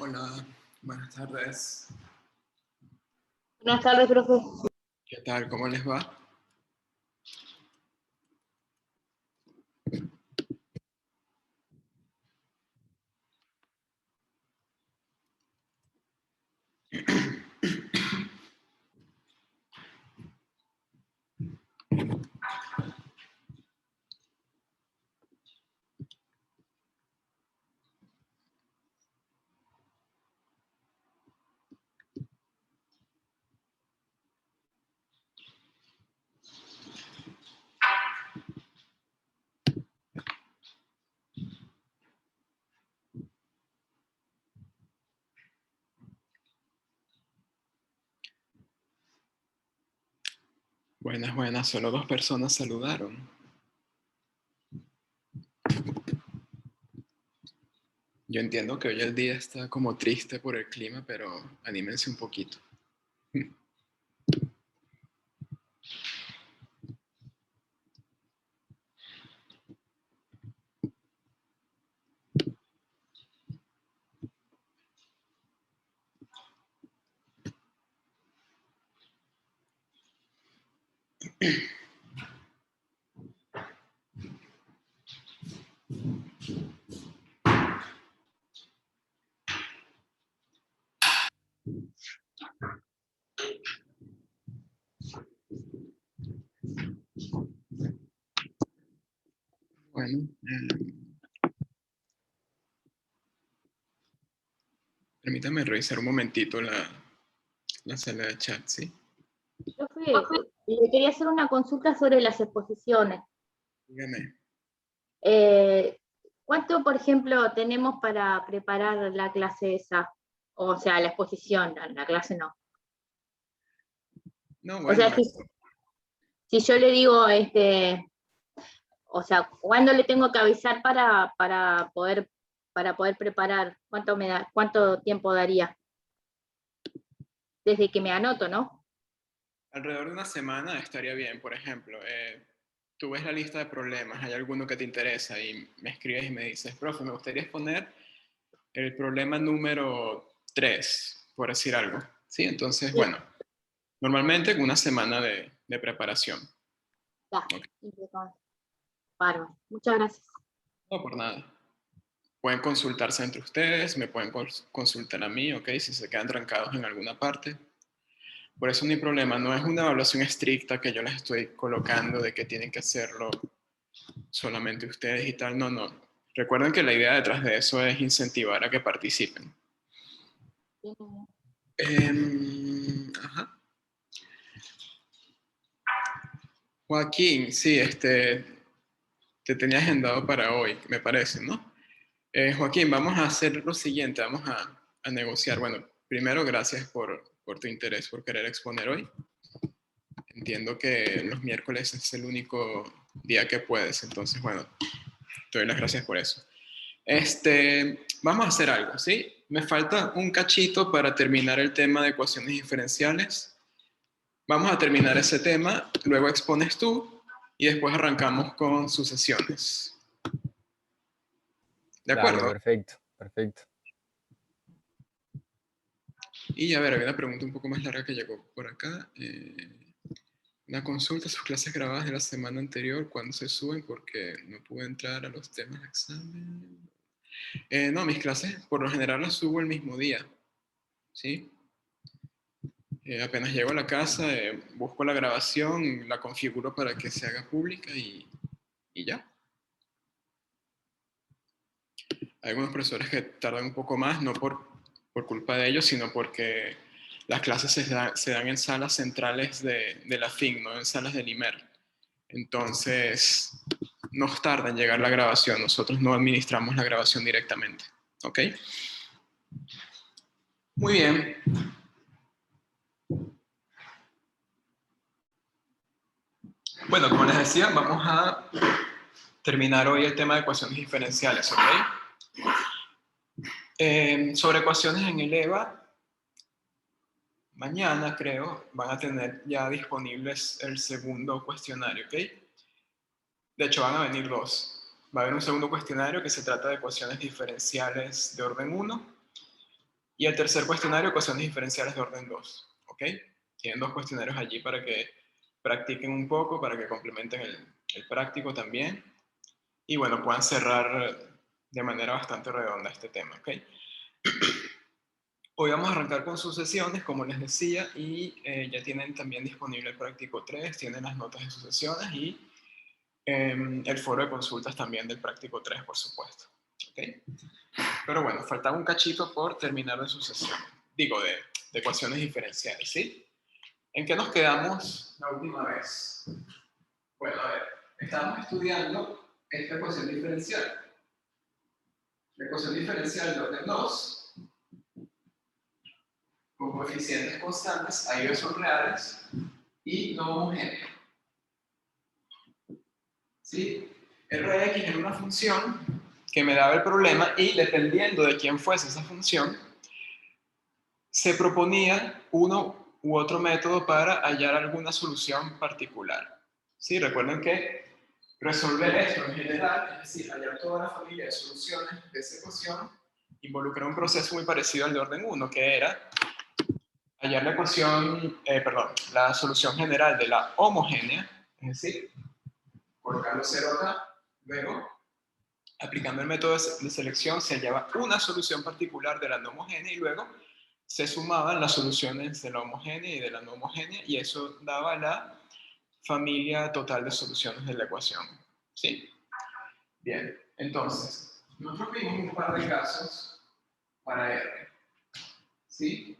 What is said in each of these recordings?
Hola, buenas tardes. Buenas tardes, profe. ¿Qué tal? ¿Cómo les va? Buenas, buenas. Solo 2 personas saludaron. Yo entiendo que hoy el día está como triste por el clima, pero anímense un poquito. Bueno, permítame revisar un momentito la sala de chat, ¿sí? Profe, le quería hacer una consulta sobre las exposiciones. Dígame. ¿Cuánto, por ejemplo, tenemos para preparar la clase esa? O sea, la exposición, la clase no. No, O bueno, sea, si yo le digo, o sea, ¿cuándo le tengo que avisar para poder preparar? ¿Cuánto tiempo daría? Desde que me anoto, ¿no? alrededor de una semana estaría bien. Por ejemplo, tú ves la lista de problemas, hay alguno que te interesa y me escribes y me dices, profe, me gustaría exponer el problema número 3, por decir algo. ¿Sí? Entonces, Sí. bueno, normalmente con una semana de preparación. Ya, Okay. bárbaro. Muchas gracias. No, por nada. Pueden consultarse entre ustedes, me pueden consultar a mí, ¿ok? Si se quedan trancados en alguna parte. Por eso no hay problema, no es una evaluación estricta que yo les estoy colocando de que tienen que hacerlo solamente ustedes y tal. No, no. Recuerden que la idea detrás de eso es incentivar a que participen. Ajá. Joaquín, sí, te tenía agendado para hoy, me parece, ¿no? Joaquín, vamos a hacer lo siguiente, vamos a negociar. Bueno, primero, gracias por tu interés, por querer exponer hoy. Entiendo que los miércoles es el único día que puedes, entonces, bueno, te doy las gracias por eso. Vamos a hacer algo, ¿sí? Me falta un cachito para terminar el tema de ecuaciones diferenciales. Vamos a terminar ese tema, luego expones tú y después arrancamos con sucesiones. ¿De acuerdo? Dale, perfecto, perfecto. Y a ver, había una pregunta un poco más larga que llegó por acá. Una consulta, sus clases grabadas de la semana anterior, ¿cuándo se suben? Porque no pude entrar a los temas de examen. No, mis clases por lo general las subo el mismo día, ¿sí? Apenas llego a la casa, busco la grabación, la configuro para que se haga pública y ya. Hay algunos profesores que tardan un poco más, no por culpa de ellos, sino porque las clases se dan en salas centrales de la FIN, no en salas del IMER. Entonces, nos tarda en llegar la grabación. Nosotros no administramos la grabación directamente. ¿Ok? Muy bien. Bueno, como les decía, vamos a terminar hoy el tema de ecuaciones diferenciales. ¿Ok? Sobre ecuaciones en el EVA, mañana creo van a tener ya disponibles el segundo cuestionario. ¿Ok? De hecho, van a venir 2. Va a haber un segundo cuestionario que se trata de ecuaciones diferenciales de orden 1 Y el tercer cuestionario, ecuaciones diferenciales de orden 2. ¿Ok? Tienen 2 cuestionarios allí para que practiquen un poco, para que complementen el práctico también. Y bueno, puedan cerrar de manera bastante redonda este tema. ¿Ok? Hoy vamos a arrancar con sucesiones, como les decía, y ya tienen también disponible el práctico 3, tienen las notas de sucesiones y el foro de consultas también del práctico 3, por supuesto. ¿Okay? Pero bueno, faltaba un cachito por terminar de sucesiones. Digo, de ecuaciones diferenciales, ¿sí? ¿En qué nos quedamos la última vez? Bueno, a ver, estábamos estudiando esta ecuación diferencial. La ecuación diferencial de orden 2, con coeficientes constantes, ahí son reales, y no homogéneo. ¿Sí? Rx era una función que me daba el problema y dependiendo de quién fuese esa función, se proponía uno u otro método para hallar alguna solución particular. ¿Sí? Recuerden que resolver esto en general, es decir, hallar toda la familia de soluciones de esa ecuación, involucra un proceso muy parecido al de orden 1, que era hallar la ecuación, la solución general de la homogénea, es decir, colocando 0 acá, luego, aplicando el método de selección, se hallaba una solución particular de la no homogénea y luego se sumaban las soluciones de la homogénea y de la no homogénea y eso daba la familia total de soluciones de la ecuación. ¿Sí? Bien, entonces, nosotros vimos un par de casos para R. ¿Sí?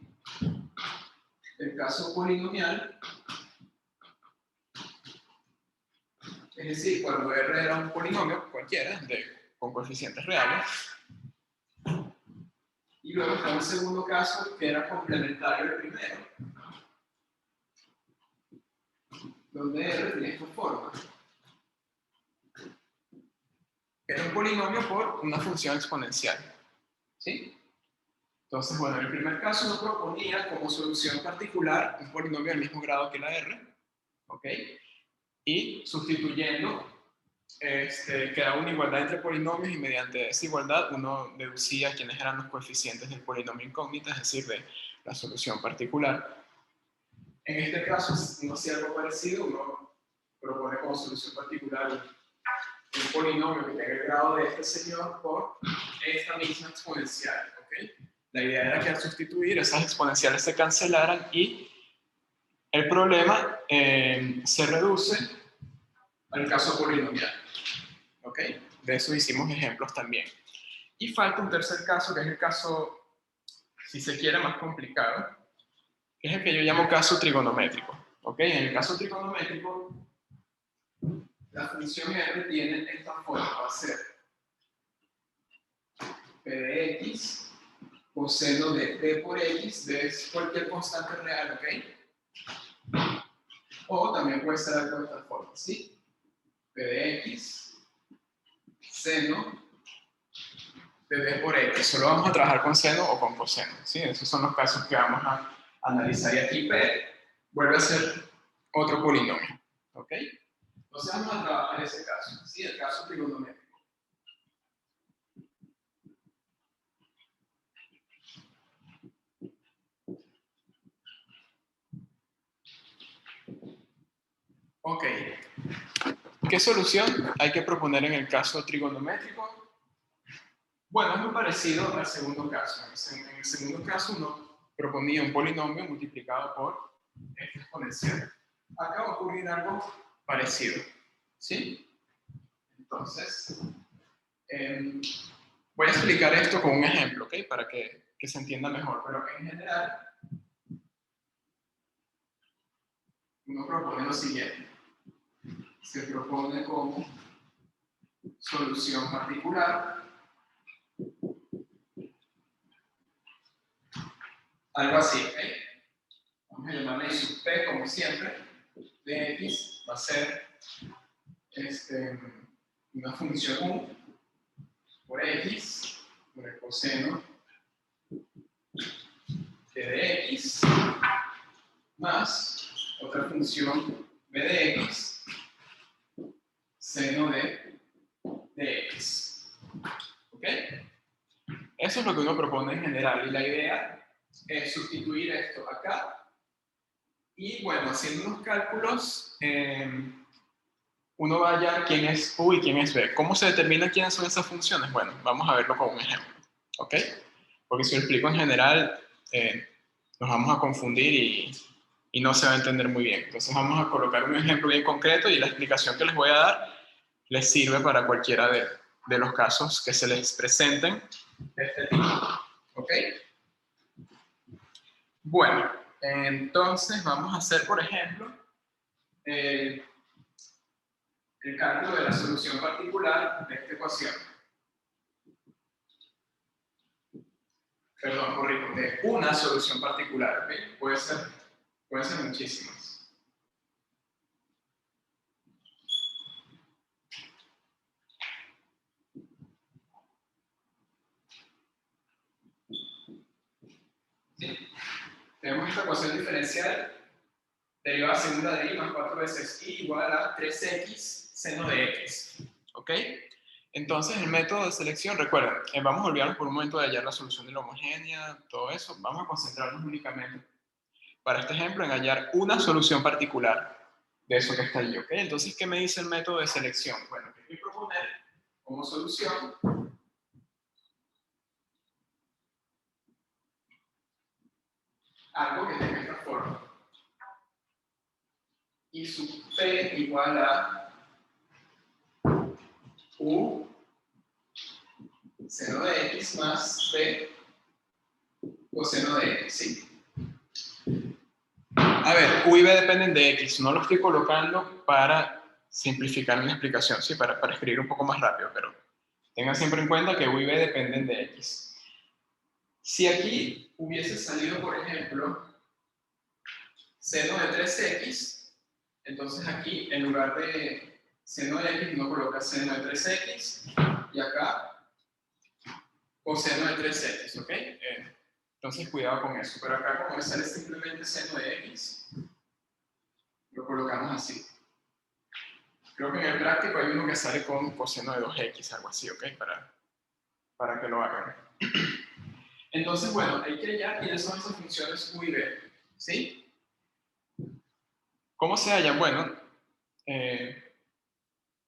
El caso polinomial, es decir, cuando R era un polinomio cualquiera, con coeficientes reales. Y luego está un segundo caso que era complementario al primero, donde R tiene esta forma. Era un polinomio por una función exponencial. ¿Sí? Entonces, bueno, en el primer caso nos proponía como solución particular un polinomio del mismo grado que la R. ¿Ok? Y sustituyendo, quedaba una igualdad entre polinomios y mediante esa igualdad uno deducía quiénes eran los coeficientes del polinomio incógnita, es decir, de la solución particular. En este caso, uno hacía algo parecido, uno propone como solución particular un polinomio que tenga el grado de este señor por esta misma exponencial. ¿Okay? La idea era que al sustituir esas exponenciales se cancelaran y el problema se reduce al caso polinomial. ¿Okay? De eso hicimos ejemplos también. Y falta un tercer caso, que es el caso, si se quiere, más complicado, que es el que yo llamo caso trigonométrico. ¿Okay? En el caso trigonométrico, la función R tiene esta forma, va a ser P de X coseno de P por X de cualquier constante real, ¿ok? O también puede ser algo de esta forma, ¿sí? P de X seno de D por X. Solo vamos a trabajar con seno o con coseno, ¿sí? Esos son los casos que vamos a analizar. Y aquí P vuelve a ser otro polinomio, ¿ok? Entonces vamos a trabajar ese caso, ¿sí? El caso trigonométrico. Ok. ¿Qué solución hay que proponer en el caso trigonométrico? Bueno, es muy parecido al segundo caso. En el segundo caso uno proponía un polinomio multiplicado por esta exponencial. Acá va a ocurrir algo parecido, ¿sí? Entonces, voy a explicar esto con un ejemplo, ¿ok? Para que se entienda mejor. Pero en general, uno propone lo siguiente. Se propone como solución particular algo así, ¿ok? Vamos a llamarle I sub P como siempre. De X va a ser una función U por X por el coseno de X más otra función B de X seno de X. ¿Ok? Eso es lo que uno propone en general, y la idea es sustituir esto acá, y bueno, haciendo unos cálculos, uno va a hallar quién es U y quién es B. ¿Cómo se determina quiénes son esas funciones? Bueno, vamos a verlo con un ejemplo, ¿ok? Porque si lo explico en general, nos vamos a confundir y no se va a entender muy bien. Entonces vamos a colocar un ejemplo bien concreto y la explicación que les voy a dar les sirve para cualquiera de los casos que se les presenten de este tipo, ¿ok? Bueno, entonces vamos a hacer, por ejemplo, el cálculo de la solución particular de esta ecuación. Perdón, corrijo, de una solución particular, ¿ok? Puede ser muchísimas. ¿Sí? Tenemos esta ecuación diferencial, derivada segunda de y más 4 veces y igual a 3x seno de x, ¿ok? Entonces, el método de selección, recuerden, vamos a olvidarnos por un momento de hallar la solución de la homogénea, todo eso, vamos a concentrarnos únicamente, para este ejemplo, en hallar una solución particular de eso que está ahí, ¿ok? Entonces, ¿qué me dice el método de selección? Bueno, que voy a proponer como solución algo que tenga esta forma. Y sub p igual a u seno de x más b coseno de x, ¿sí? A ver, u y b dependen de x, no lo estoy colocando para simplificar mi explicación, ¿sí? Para escribir un poco más rápido, pero tengan siempre en cuenta que u y b dependen de x. Si aquí hubiese salido, por ejemplo, seno de 3x, entonces aquí, en lugar de seno de x, uno coloca seno de 3x, y acá coseno de 3x, ¿ok? Entonces, cuidado con eso. Pero acá, como me sale simplemente seno de x, lo colocamos así. Creo que en el práctico hay uno que sale con coseno de 2x, algo así, ¿ok? Para que lo hagan. Entonces, bueno, hay que hallar quiénes son esas funciones u y b, ¿sí? ¿Cómo se hallan? Bueno,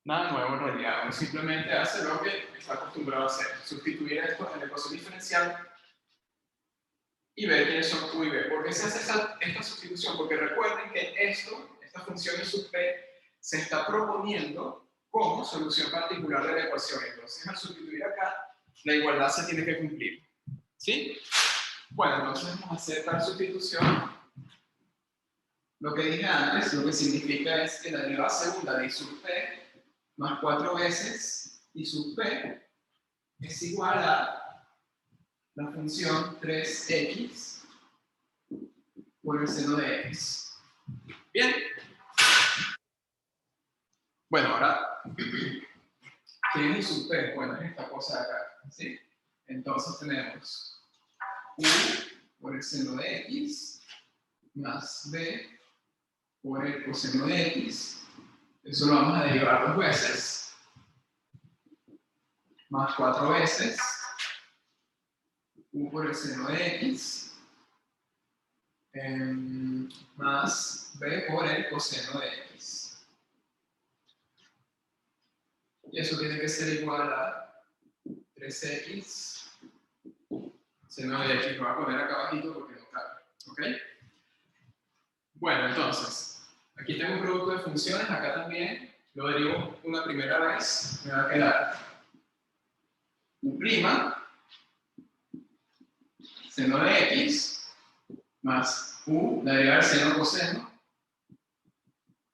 nada nuevo en realidad. Uno simplemente hace lo que está acostumbrado a hacer. Sustituir esto en la ecuación diferencial y ver quiénes son u y b. ¿Por qué se hace esta sustitución? Porque recuerden que esta función de sub p, se está proponiendo como solución particular de la ecuación. Entonces, al sustituir acá, la igualdad se tiene que cumplir. ¿Sí? Bueno, entonces vamos a hacer tal sustitución. Lo que dije antes, lo que significa es que la derivada segunda de i sub p más 4 veces i sub p es igual a la función 3x por el seno de x. Bien. Bueno, ahora, ¿qué es i sub p? Bueno, es esta cosa de acá, ¿sí? Entonces tenemos u por el seno de x más b por el coseno de x. Eso lo vamos a derivar 2 veces. Más 4 veces u por el seno de x más b por el coseno de x. Y eso tiene que ser igual a 3x seno de x. Lo voy a poner acá abajito porque no cabe. ¿Ok? Bueno, entonces, aquí tengo un producto de funciones. Acá también lo derivo una primera vez. Me va a quedar u' seno de x más u, la derivada del seno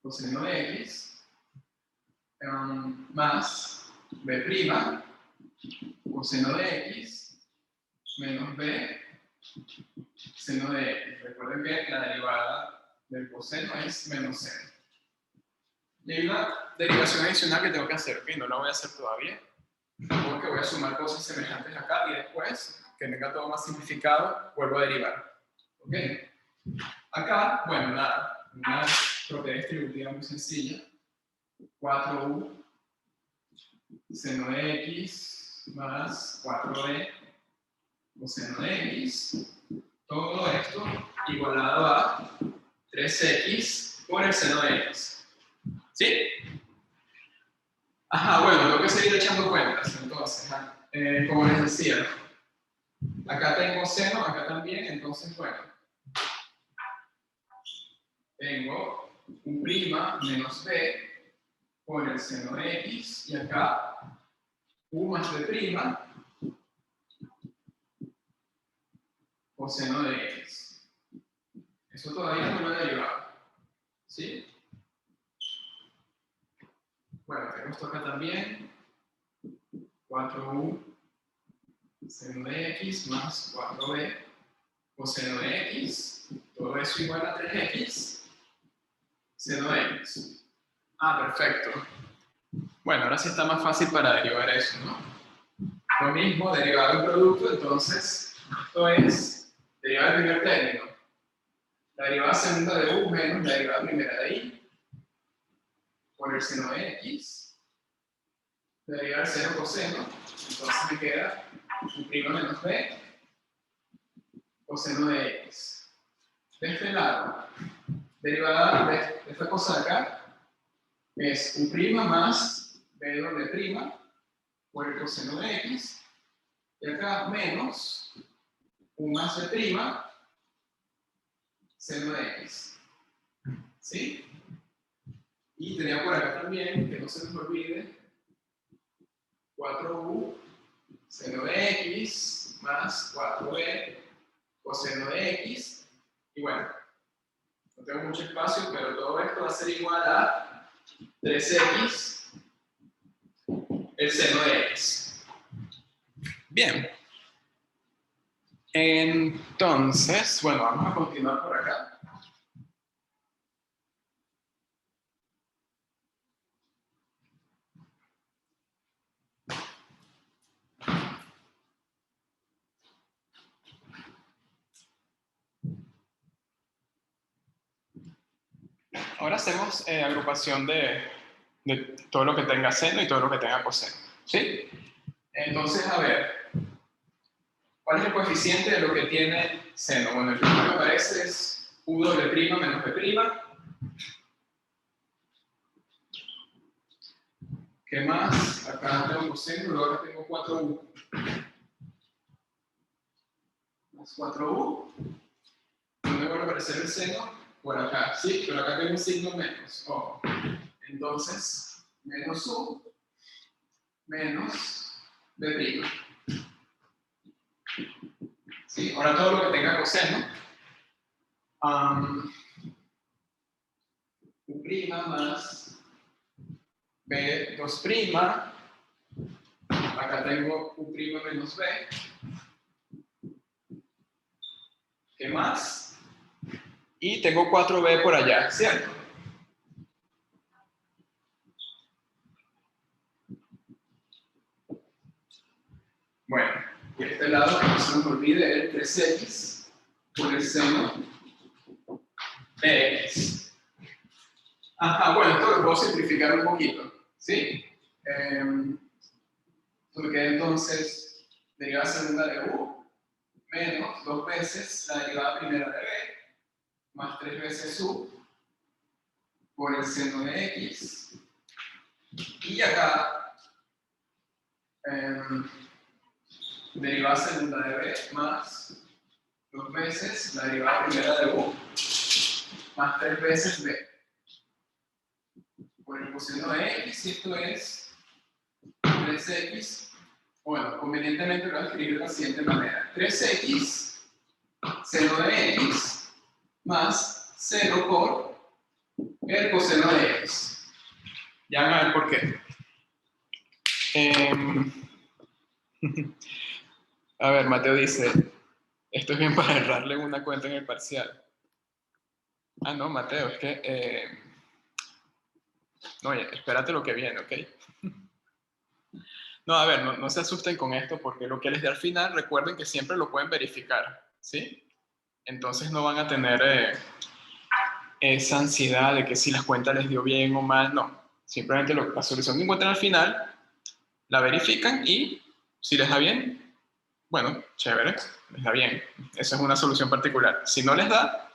coseno de x, más b' coseno de x menos b seno de x. Recuerden que la derivada del coseno es menos seno. Y hay una derivación adicional que tengo que hacer, ¿ok? No la voy a hacer todavía, porque voy a sumar cosas semejantes acá y después, que tenga todo más simplificado, vuelvo a derivar. ¿Ok? Acá, bueno, nada, una propiedad distributiva muy sencilla. 4u seno de x más 4b coseno de x, todo esto igualado a 3x por el seno de x. ¿Sí? Ajá, bueno, tengo que seguir echando cuentas, entonces, como les decía, acá tengo seno, acá también, entonces, bueno, tengo u' menos b por el seno de x, y acá u más b' coseno de x. Eso todavía no lo he derivado, ¿sí? Bueno, tengo esto acá también, 4u seno de x más 4b coseno de x, todo eso igual a 3x seno de x. Ah, perfecto. Bueno, ahora sí está más fácil para derivar eso, ¿no? Lo mismo, derivar un producto, entonces, esto es derivar el primer término. La derivada segunda de u menos la derivada primera de y por el seno de x. La derivada del seno coseno, entonces me queda u' menos b coseno de x. De este lado, derivada de esta cosa de acá es u' más b doble' por el coseno de x, y acá menos u más b' seno de x. ¿Sí? Y tenía por acá también, que no se nos olvide, 4u seno de x más 4b coseno de x. Y bueno, no tengo mucho espacio, pero todo esto va a ser igual a 3x el seno de x. Bien. Entonces, bueno, vamos a continuar por acá. Ahora hacemos agrupación de todo lo que tenga seno y todo lo que tenga coseno. ¿Sí? Entonces, a ver, ¿cuál es el coeficiente de lo que tiene seno? Bueno, el primero que aparece es u doble prima menos b'. ¿Qué más? Acá tengo coseno, luego acá tengo 4u. Más 4u. ¿Dónde vuelve a aparecer el seno? Por acá, ¿sí? Pero acá tengo un signo menos. Oh. Entonces, menos u menos b'. ¿Sí? Ahora todo lo que tenga coseno. U' más b2'. Acá tengo u' menos b. ¿Qué más? Y tengo 4b por allá, ¿cierto? Bueno, y a este lado, que no se nos olvide, el 3x por el seno de x. Ajá, bueno, esto lo puedo simplificar un poquito, ¿sí? Porque entonces, derivada segunda de u menos 2 veces la derivada primera de b más 3 veces u por el seno de x. Y acá, derivada segunda de b más 2 veces la derivada primera de u más 3 veces b por el coseno de x, y esto es 3x. Bueno, convenientemente lo voy a escribir de la siguiente manera: 3x seno de x más 0 por el coseno de x. Ya van a ver por qué. A ver, Mateo dice, esto es bien para errarle una cuenta en el parcial. Ah, no, Mateo, es que... no, oye, espérate lo que viene, ¿ok? No, a ver, no se asusten con esto, porque lo que les dé al final, recuerden que siempre lo pueden verificar, ¿sí? Entonces no van a tener esa ansiedad de que si las cuentas les dio bien o mal, no. Simplemente la solución que encuentran al final, la verifican y si les da bien, bueno, chévere, les da bien. Esa es una solución particular. Si no les da,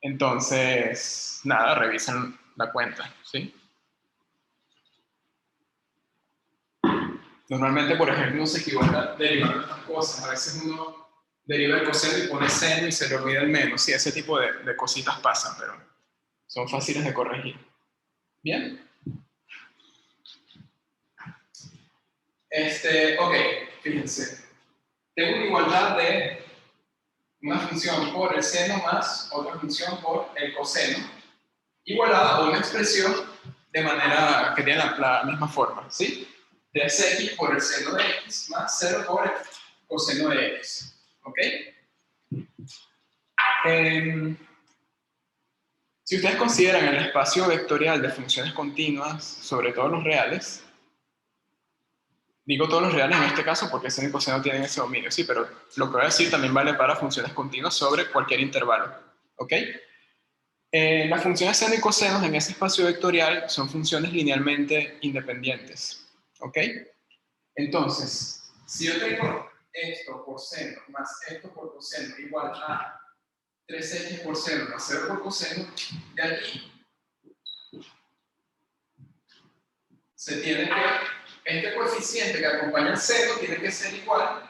entonces, nada, revisan la cuenta, ¿sí? Normalmente, por ejemplo, uno se equivoca derivando estas cosas. A veces uno deriva el coseno y pone seno y se le olvida el menos. Sí, ese tipo de cositas pasan, pero son fáciles de corregir. ¿Bien? Ok, fíjense. Tengo una igualdad de una función por el seno más otra función por el coseno, igualada a una expresión de manera que tiene la misma forma, ¿sí? 3x por el seno de x más 0 por el coseno de x, ¿ok? Si ustedes consideran el espacio vectorial de funciones continuas, sobre todo los reales, digo todos los reales en este caso porque seno y coseno tienen ese dominio, sí, pero lo que voy a decir también vale para funciones continuas sobre cualquier intervalo, ¿ok? Las funciones seno y coseno en ese espacio vectorial son funciones linealmente independientes, ¿ok? Entonces, si yo tengo esto por seno más esto por coseno igual a 3x por seno más 0 por coseno, de aquí se tiene que, este coeficiente que acompaña el seno tiene que ser igual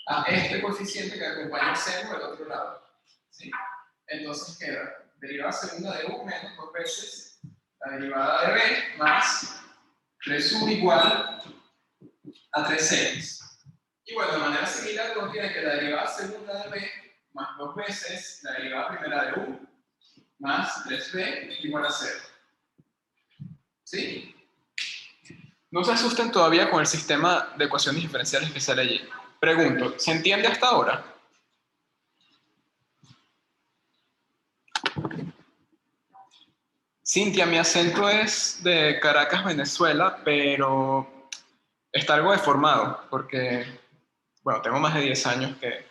a este coeficiente que acompaña el seno del otro lado, ¿sí? Entonces queda derivada segunda de u menos 2 veces la derivada de b más 3u igual a 3x. Y bueno, de manera similar contiene que la derivada segunda de b más 2 veces la derivada primera de u más 3b igual a 0. ¿Sí? No se asusten todavía con el sistema de ecuaciones diferenciales que sale allí. Pregunto, ¿se entiende hasta ahora? Cintia, mi acento es de Caracas, Venezuela, pero está algo deformado porque, bueno, tengo más de 10 años que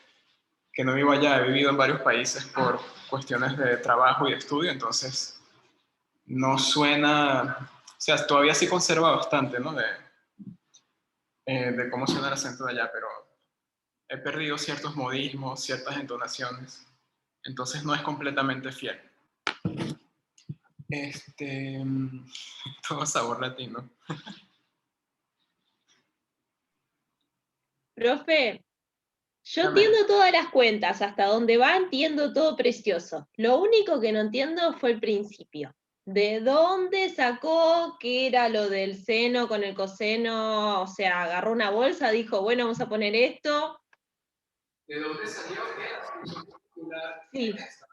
no vivo allá, he vivido en varios países por cuestiones de trabajo y de estudio, entonces no suena, o sea, todavía sí conserva bastante, ¿no? De cómo suena el acento de allá, pero he perdido ciertos modismos, ciertas entonaciones, entonces no es completamente fiel. Todo sabor latino. Profe, yo Dígame. entiendo todas las cuentas, hasta donde va entiendo todo precioso. Lo único que no entiendo fue el principio. ¿De dónde sacó que era lo del seno con el coseno? O sea, agarró una bolsa, dijo, bueno, vamos a poner esto. ¿De dónde salió la solución particular en Sí, esta?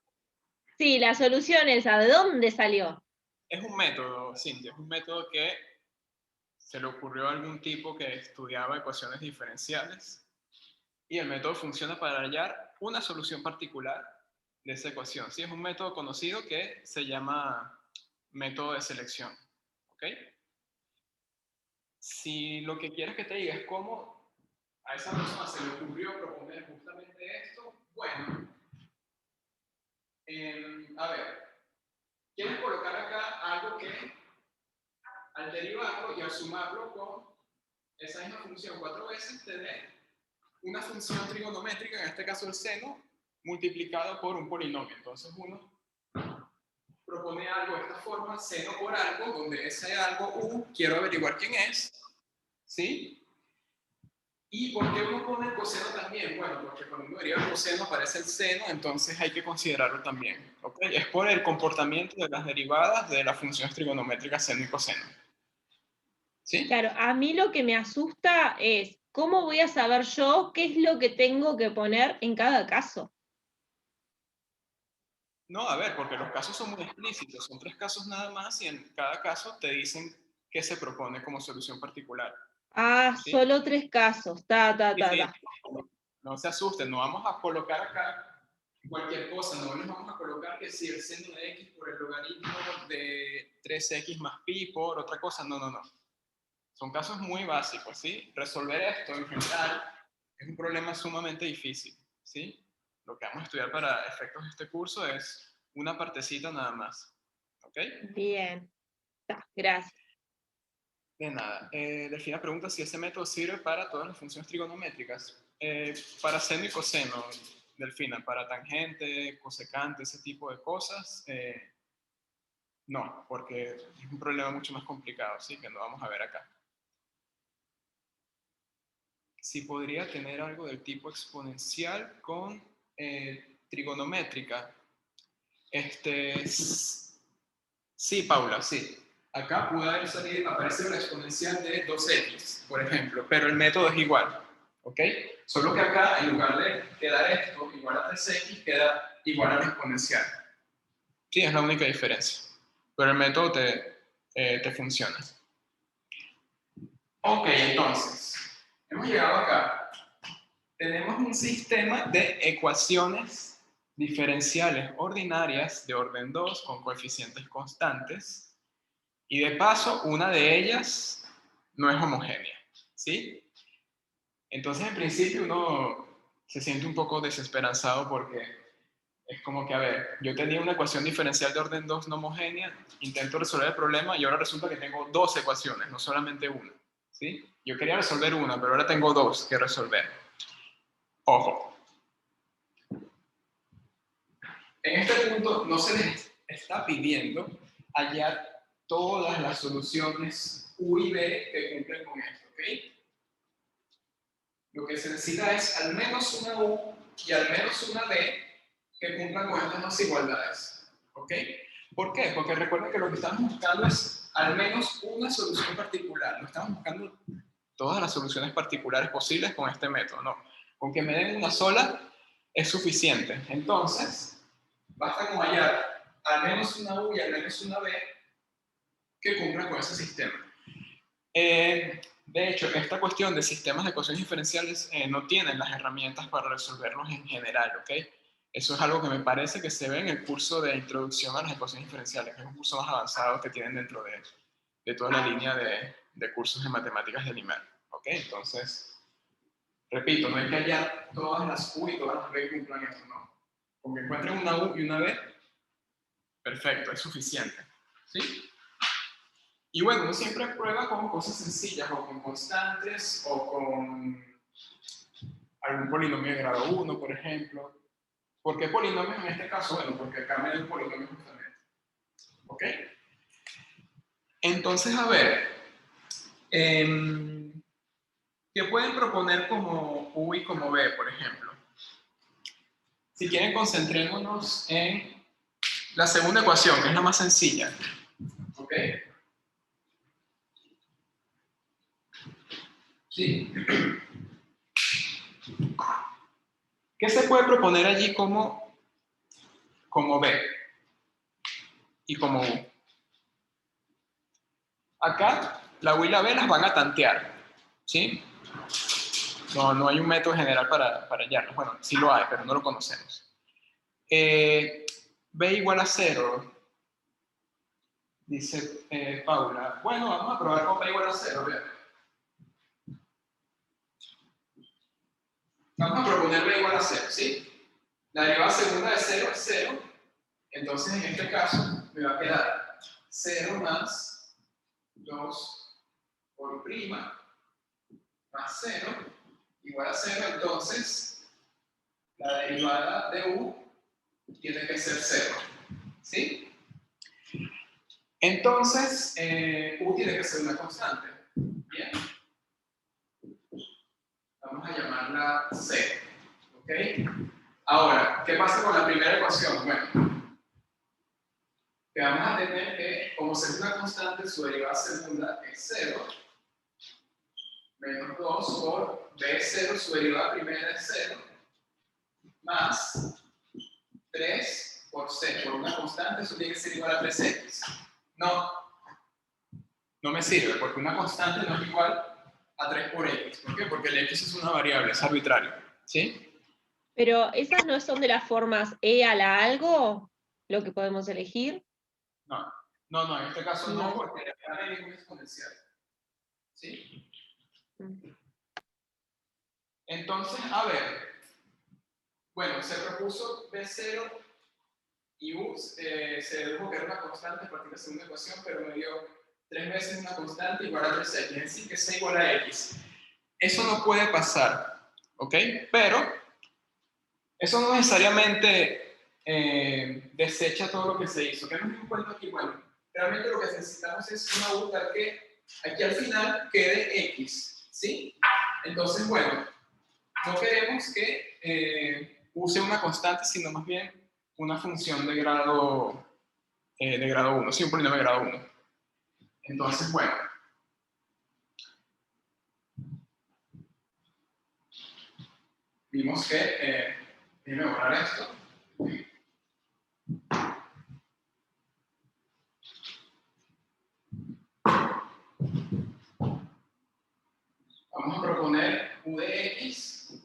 sí, la solución esa, ¿de dónde salió? Es un método, Cintia, es un método que se le ocurrió a algún tipo que estudiaba ecuaciones diferenciales y el método funciona para hallar una solución particular de esa ecuación. Sí, es un método conocido que se llama método de selección. ¿Ok? Si lo que quieres que te diga es cómo a esa persona se le ocurrió proponer justamente esto, bueno, a ver, quieres colocar acá algo que al derivarlo y al sumarlo con esa misma función 4 veces te dé una función trigonométrica, en este caso el seno, multiplicado por un polinomio. Entonces uno propone algo de esta forma, seno por algo, donde ese algo u, quiero averiguar quién es, ¿sí? ¿Y por qué uno pone el coseno también? Bueno, porque cuando uno deriva el coseno aparece el seno, entonces hay que considerarlo también, ¿ok? Es por el comportamiento de las derivadas de las funciones trigonométricas seno y coseno, ¿sí? Claro, a mí lo que me asusta es, ¿cómo voy a saber yo qué es lo que tengo que poner en cada caso? No, a ver, porque los casos son muy explícitos, son 3 casos nada más y en cada caso te dicen qué se propone como solución particular, Ah, ¿sí? solo 3 casos, ta, ta, Sí, ta, sí, ta. no se asusten, no vamos a colocar acá cualquier cosa, no les vamos a colocar que si el seno de x por el logaritmo de 3x más pi por otra cosa, no, no, no. Son casos muy básicos, ¿sí? Resolver esto en general es un problema sumamente difícil, ¿sí? Lo que vamos a estudiar para efectos de este curso es una partecita nada más, ¿ok? Bien, ta, gracias. De nada. Delfina pregunta si ese método sirve para todas las funciones trigonométricas. para seno y coseno, Delfina, para tangente, cosecante, ese tipo de cosas, no, porque es un problema mucho más complicado, ¿sí? Que no vamos a ver acá. Si podría tener algo del tipo exponencial con trigonométrica. Sí, Paula, sí. Acá puede aparecer una exponencial de 2x, por ejemplo, pero el método es igual, ¿ok? Solo que acá, en lugar de quedar esto igual a 3x, queda igual a la exponencial. Sí, es la única diferencia. Pero el método te funciona. Ok, entonces, hemos llegado acá. Tenemos un sistema de ecuaciones diferenciales ordinarias de orden 2 con coeficientes constantes. Y de paso, una de ellas no es homogénea, ¿sí? Entonces, en principio, uno se siente un poco desesperanzado porque es como que, a ver, yo tenía una ecuación diferencial de orden 2 no homogénea, intento resolver el problema y ahora resulta que tengo dos ecuaciones, no solamente una, ¿sí? Yo quería resolver una, pero ahora tengo dos que resolver. Ojo. En este punto no se les está pidiendo hallar todas las soluciones U y B que cumplen con esto, ¿ok? Lo que se necesita es al menos una U y al menos una B que cumplan con estas dos igualdades, ¿ok? ¿Por qué? Porque recuerden que lo que estamos buscando es al menos una solución particular. No estamos buscando todas las soluciones particulares posibles con este método, no. Con que me den una sola es suficiente. Entonces, basta con hallar al menos una U y al menos una B que cumplan con ese sistema. De hecho, esta cuestión de sistemas de ecuaciones diferenciales no tienen las herramientas para resolverlos en general, ¿ok? Eso es algo que me parece que se ve en el curso de Introducción a las Ecuaciones Diferenciales, que es un curso más avanzado que tienen dentro de toda la línea de cursos de matemáticas del IMER, ¿ok? Entonces, repito, no hay que hallar todas las U y todas las B que cumplan esto, no. Con que encuentren una U y una B, perfecto, es suficiente, ¿sí? Y bueno, uno siempre prueba con cosas sencillas, o con constantes, o con algún polinomio de grado 1, por ejemplo. ¿Por qué polinomios en este caso? Bueno, porque acá me da un polinomio justamente. ¿Ok? Entonces, a ver, ¿qué pueden proponer como U y como B, por ejemplo? Si quieren, concentrémonos en la segunda ecuación, que es la más sencilla. ¿Ok? Sí. ¿Qué se puede proponer allí como B y como U? Acá, la U y la B las van a tantear, ¿sí? No hay un método general para hallarlas. Bueno, sí lo hay, pero no lo conocemos. B igual a 0, dice Paula. Bueno, vamos a probar con B igual a 0. Vean. Vamos a proponer B igual a 0, ¿sí? La derivada segunda de 0 es 0. Entonces, en este caso, me va a quedar 0 más 2 por prima más 0 igual a 0. Entonces, la derivada de U tiene que ser 0. ¿Sí? Entonces, U tiene que ser una constante. Bien. Vamos a llamarla C. ¿Ok? Ahora, ¿qué pasa con la primera ecuación? Bueno, que vamos a tener que, como C es una constante, su derivada segunda es 0, menos 2 por B0, su derivada primera es 0, más 3 por C, por una constante, eso tiene que ser igual a 3x. No me sirve, porque una constante no es igual a 3 por x. ¿Por qué? Porque el x es una variable, es arbitrario. ¿Sí? Pero esas no son de las formas E a la algo, lo que podemos elegir. No, en este caso no, porque no hay ningún exponencial. ¿Sí? Entonces, a ver, bueno, se propuso B0 y U, se dedujo que era una constante a partir de la segunda ecuación, pero me dio 3 veces una constante igual a 3x, es decir, que C igual a x. Eso no puede pasar. ¿ok? Pero eso no necesariamente desecha todo lo que se hizo. ¿Qué nos dimos cuenta aquí? Bueno, realmente lo que necesitamos es una U tal que aquí al final quede X, ¿sí? Entonces, bueno, no queremos que use una constante, sino más bien una función de grado 1, sí, un polinomio de grado 1. Entonces, bueno, vimos que, déjenme borrar esto. Vamos a proponer U de X,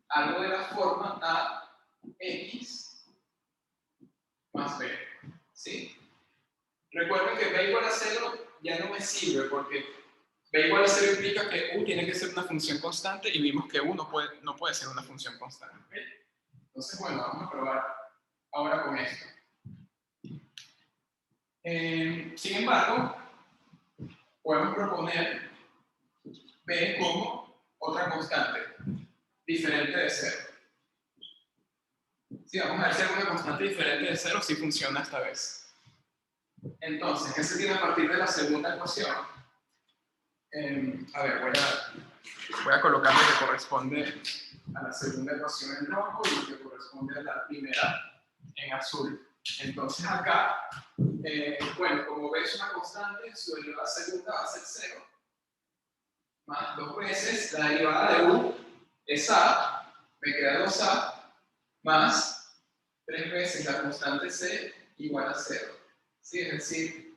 algo de la forma AX más B, ¿sí? Recuerden que B igual a 0 ya no me sirve porque B igual a 0 implica que U tiene que ser una función constante y vimos que U no puede ser una función constante, ¿okay? Entonces, bueno, vamos a probar ahora con esto. Sin embargo, podemos proponer B como otra constante, diferente de 0. Sí, vamos a ver si alguna constante diferente de 0 sí funciona esta vez. Entonces, ¿qué se tiene a partir de la segunda ecuación? A ver, voy a colocar lo que corresponde a la segunda ecuación en rojo y lo que corresponde a la primera en azul. Entonces acá, bueno, como ves una constante, su derivada segunda va a ser 0, más 2 veces la derivada de U es A, me queda 2A, más 3 veces la constante C igual a 0. ¿Sí? Es decir,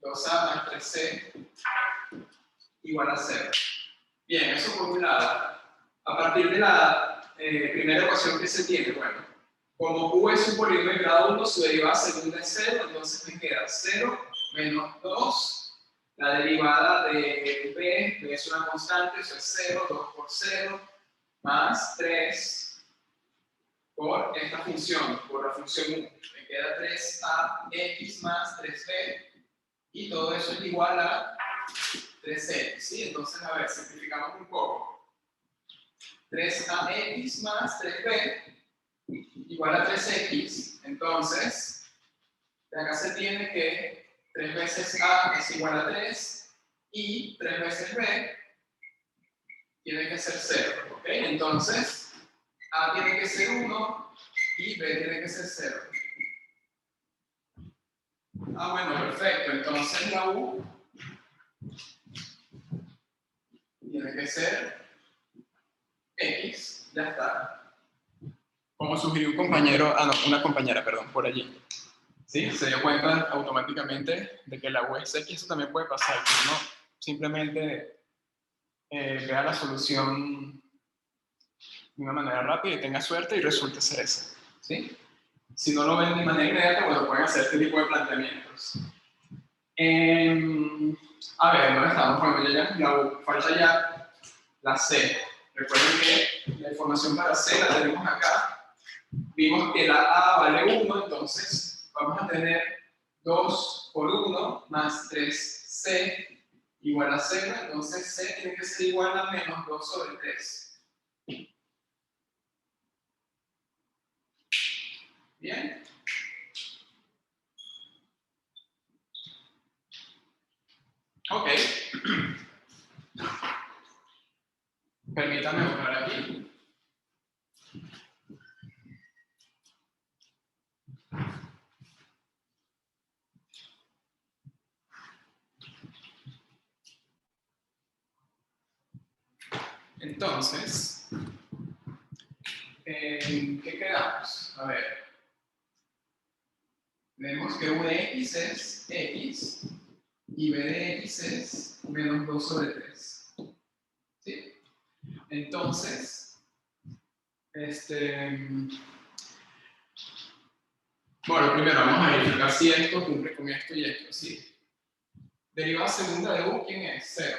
2A más 3C igual a 0. Bien, eso por un lado. A partir de la primera ecuación que se tiene, bueno, como U es un polinomio de grado 1, su derivada segunda es 0, entonces me queda 0 menos 2. La derivada de B es una constante, eso es 0, 2 por 0, más 3 por esta función, por la función U. Me queda 3ax más 3b, y todo eso es igual a 3x, ¿sí? Entonces, a ver, simplificamos un poco. 3ax más 3b igual a 3x, entonces, de acá se tiene que 3 veces a es igual a 3, y 3 veces b tiene que ser 0, ¿ok? Entonces, a tiene que ser 1 y b tiene que ser 0. Ah, bueno, perfecto. Entonces la U tiene que ser X, ya está. Como sugirió un compañero, una compañera, perdón, por allí. ¿Sí? Se dio cuenta automáticamente de que la U es X, eso también puede pasar, que uno simplemente vea la solución de una manera rápida y tenga suerte y resulte ser esa. ¿Sí? Si no lo ven de manera inmediata, bueno, pueden hacer este tipo de planteamientos. A ver, ¿dónde estamos? Bueno, ya la U, falta ya la C. Recuerden que la información para C la tenemos acá. Vimos que la A vale 1, entonces vamos a tener 2 por 1 más 3C igual a 0. Entonces C tiene que ser igual a menos 2 sobre 3. Bien. Ok. Permítanme borrar aquí. Entonces, ¿qué quedamos? A ver. Vemos que U de X es X y B de X es menos 2 sobre 3. ¿Sí? Entonces, bueno, primero vamos a verificar si esto cumple con esto y esto, ¿sí? Derivada segunda de U, ¿quién es? 0.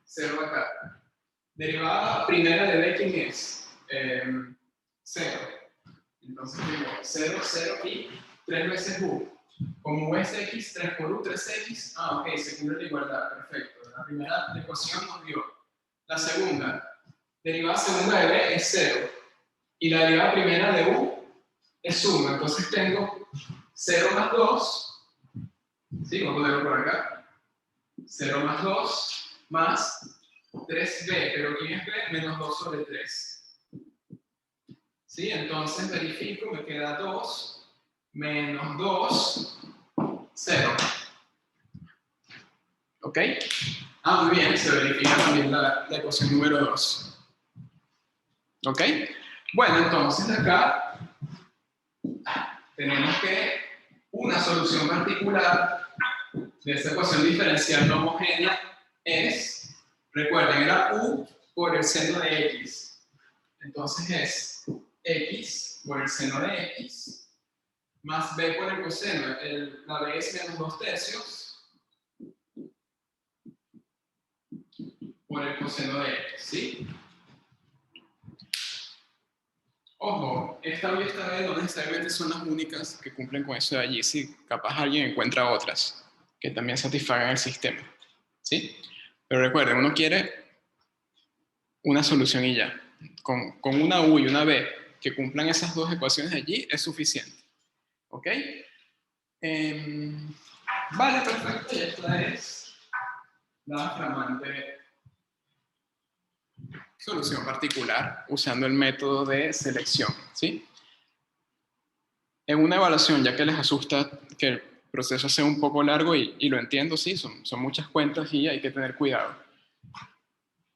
0 acá. Derivada primera de B, ¿quién es? 0. Entonces, primero, 0, 0 y 3 veces U. Como U es X, 3 por U, 3X. Ah, ok, se cumple la igualdad, perfecto. La primera ecuación nos dio. La segunda, derivada segunda de b es 0. Y la derivada primera de u es 1. Entonces tengo 0 más 2. ¿Sí? Vamos a ponerlo por acá. 0 más 2 más 3b. Pero ¿quién es b? Menos 2 sobre 3. ¿Sí? Entonces verifico, me queda 2 menos 2, 0. ¿Ok? Ah, muy bien, se verifica también la ecuación número 2. ¿Ok? Bueno, entonces acá tenemos que una solución particular de esta ecuación diferencial no homogénea es, recuerden, era u por el seno de x. Entonces es x por el seno de x más b por el coseno. La b es menos 2 tercios por el coseno de x, ¿sí? Ojo, esta b y esta b no necesariamente son las únicas que cumplen con eso de allí, sí, capaz alguien encuentra otras que también satisfagan el sistema, ¿sí? Pero recuerden, uno quiere una solución y ya. Con una u y una b que cumplan esas dos ecuaciones allí es suficiente, ¿ok? Vale, perfecto, y esta es la flamante solución particular usando el método de selección, ¿sí? En una evaluación, ya que les asusta que el proceso sea un poco largo, y lo entiendo, sí, son muchas cuentas y hay que tener cuidado.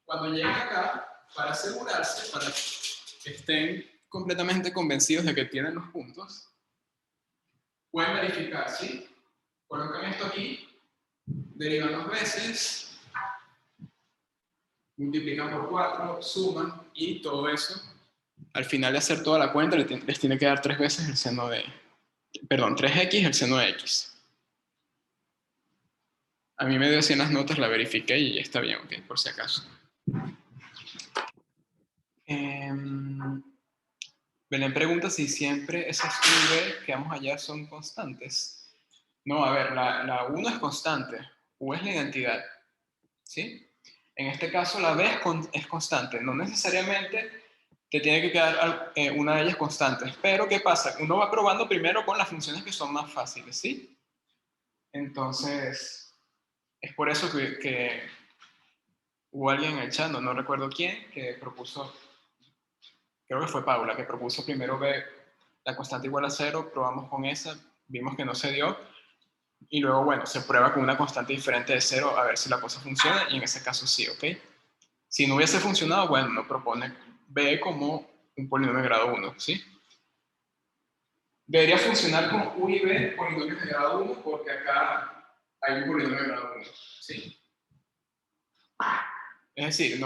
Cuando lleguen acá, para asegurarse, para que estén completamente convencidos de que tienen los puntos, pueden verificar, ¿sí? Colocan esto aquí, derivan 2 veces, multiplican por 4, suman, y todo eso, al final de hacer toda la cuenta, les tiene que dar 3 veces el seno de, perdón, 3x el seno de x. A mí me dio así en las notas, la verifiqué y está bien, ok, por si acaso. Belén pregunta si siempre esas v que vamos a hallar son constantes. No, a ver, la u no es constante, u es la identidad, ¿sí? En este caso la b es constante, no necesariamente te tiene que quedar una de ellas constantes, pero ¿qué pasa? Uno va probando primero con las funciones que son más fáciles, ¿sí? Entonces, es por eso que hubo alguien en el chat, no recuerdo quién, que propuso, creo que fue Paula, que propuso primero ver la constante igual a 0, probamos con esa, vimos que no se dio, y luego, bueno, se prueba con una constante diferente de 0 a ver si la cosa funciona, y en ese caso sí, ¿ok? Si no hubiese funcionado, bueno, nos propone B como un polinomio de grado 1, ¿sí? Debería funcionar con U y B polinomios de grado 1 porque acá hay un polinomio de grado 1, ¿sí? Es decir,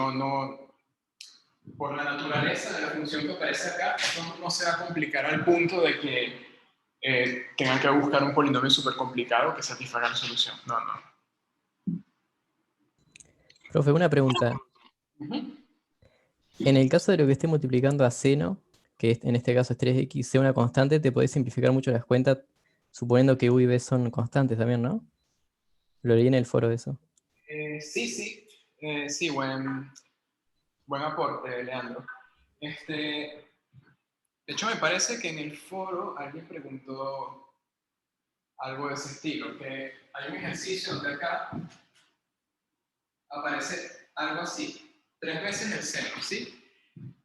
por la naturaleza de la función que aparece acá, esto no se va a complicar al punto de que tengan que buscar un polinomio súper complicado que satisfaga la solución. No. Profe, una pregunta. En el caso de lo que esté multiplicando a seno, que en este caso es 3x, sea una constante, te podés simplificar mucho las cuentas, suponiendo que u y b son constantes también, ¿no? Lo leí en el foro de eso. Sí, buen aporte, Leandro. De hecho, me parece que en el foro alguien preguntó algo de ese estilo, que hay un ejercicio donde acá aparece algo así, 3 veces el seno, ¿sí?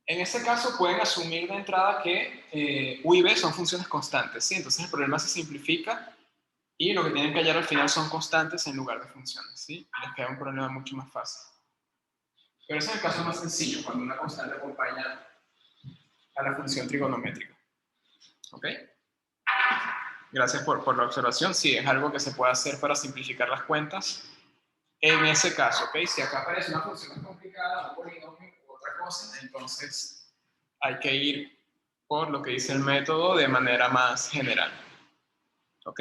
En ese caso pueden asumir de entrada que u y b son funciones constantes, ¿sí? Entonces el problema se simplifica y lo que tienen que hallar al final son constantes en lugar de funciones, ¿sí? Y les queda un problema mucho más fácil. Pero ese es el caso más sencillo, cuando una constante acompaña a la función trigonométrica. ¿Ok? Gracias por la observación. Sí, es algo que se puede hacer para simplificar las cuentas. En ese caso, ¿ok? Si acá aparece una función más complicada, un polinomio u otra cosa, entonces hay que ir por lo que dice el método de manera más general. ¿Ok?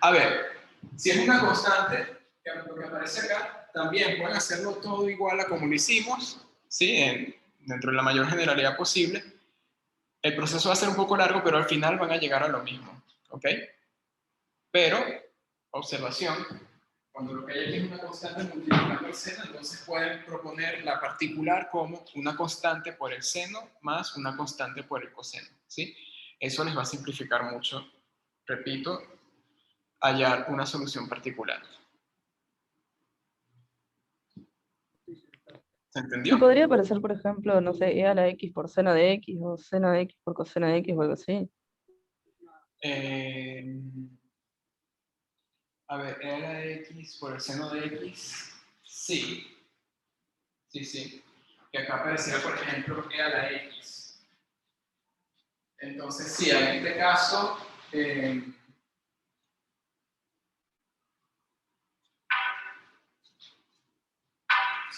A ver, si es una constante, lo que aparece acá, también pueden hacerlo todo igual a como lo hicimos, ¿sí? Dentro de la mayor generalidad posible. El proceso va a ser un poco largo, pero al final van a llegar a lo mismo, ¿ok? Pero, observación, Cuando lo que hay aquí es una constante multiplicando el seno, entonces pueden proponer la particular como una constante por el seno más una constante por el coseno, ¿sí? Eso les va a simplificar mucho, repito, hallar una solución particular. ¿Se entendió? Sí, podría parecer, por ejemplo, no sé, e a la x por seno de x o seno de x por coseno de x o algo así. A ver, e a la x por el seno de x, sí. Sí. Que acá aparecía, por ejemplo, e a la x. Entonces, sí, en este caso, sí,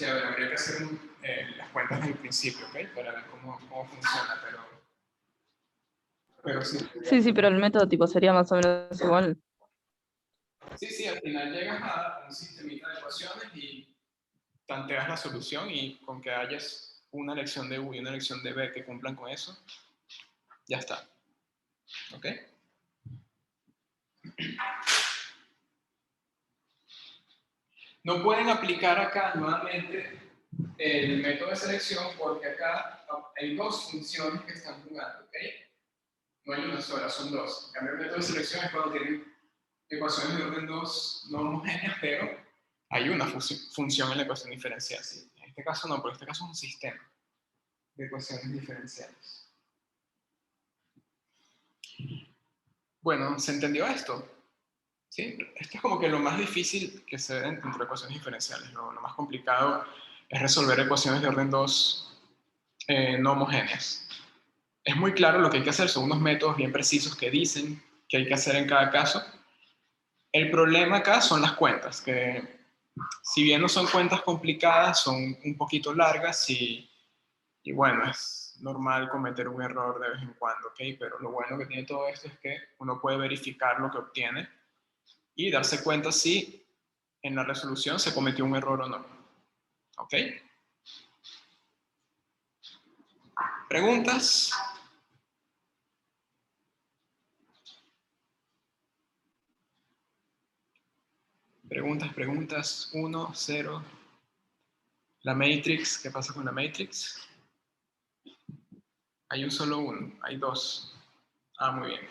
a ver, habría que hacer las cuentas del principio, ¿ok? Para ver cómo funciona, pero sí. Sí, pero el método tipo sería más o menos igual. Sí, al final llegas a un sistemita de ecuaciones y tanteas la solución y con que hayas una elección de U y una elección de B que cumplan con eso, ya está. ¿Ok? No pueden aplicar acá nuevamente el método de selección porque acá hay dos funciones que están jugando, ¿ok? No hay una sola, son dos. En cambio, el método de selección es cuando tienen ecuaciones de orden 2 no homogéneas, pero hay una función en la ecuación diferencial. ¿Sí? En este caso no, porque este caso es un sistema de ecuaciones diferenciales. Bueno, ¿se entendió esto? ¿Sí? Esto es como que lo más difícil que se ve entre ecuaciones diferenciales. Lo más complicado es resolver ecuaciones de orden 2 no homogéneas. Es muy claro lo que hay que hacer, son unos métodos bien precisos que dicen que hay que hacer en cada caso. El problema acá son las cuentas, que si bien no son cuentas complicadas, son un poquito largas y bueno, es normal cometer un error de vez en cuando, ¿ok? Pero lo bueno que tiene todo esto es que uno puede verificar lo que obtiene y darse cuenta si en la resolución se cometió un error o no, ¿ok? ¿Preguntas? Preguntas, 1, 0. La matrix, ¿qué pasa con la matrix? Hay un solo 1, hay 2. Ah, muy bien.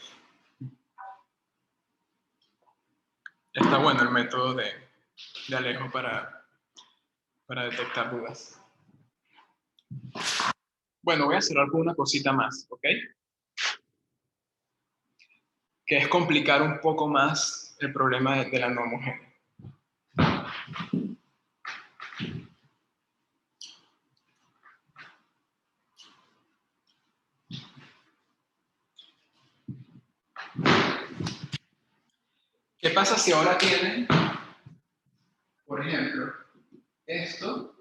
Está bueno el método de Alejo para detectar dudas. Bueno, voy a cerrar con una cosita más, ¿ok? Que es complicar un poco más el problema de la no homogénea. ¿Qué pasa si ahora tienen, por ejemplo, esto?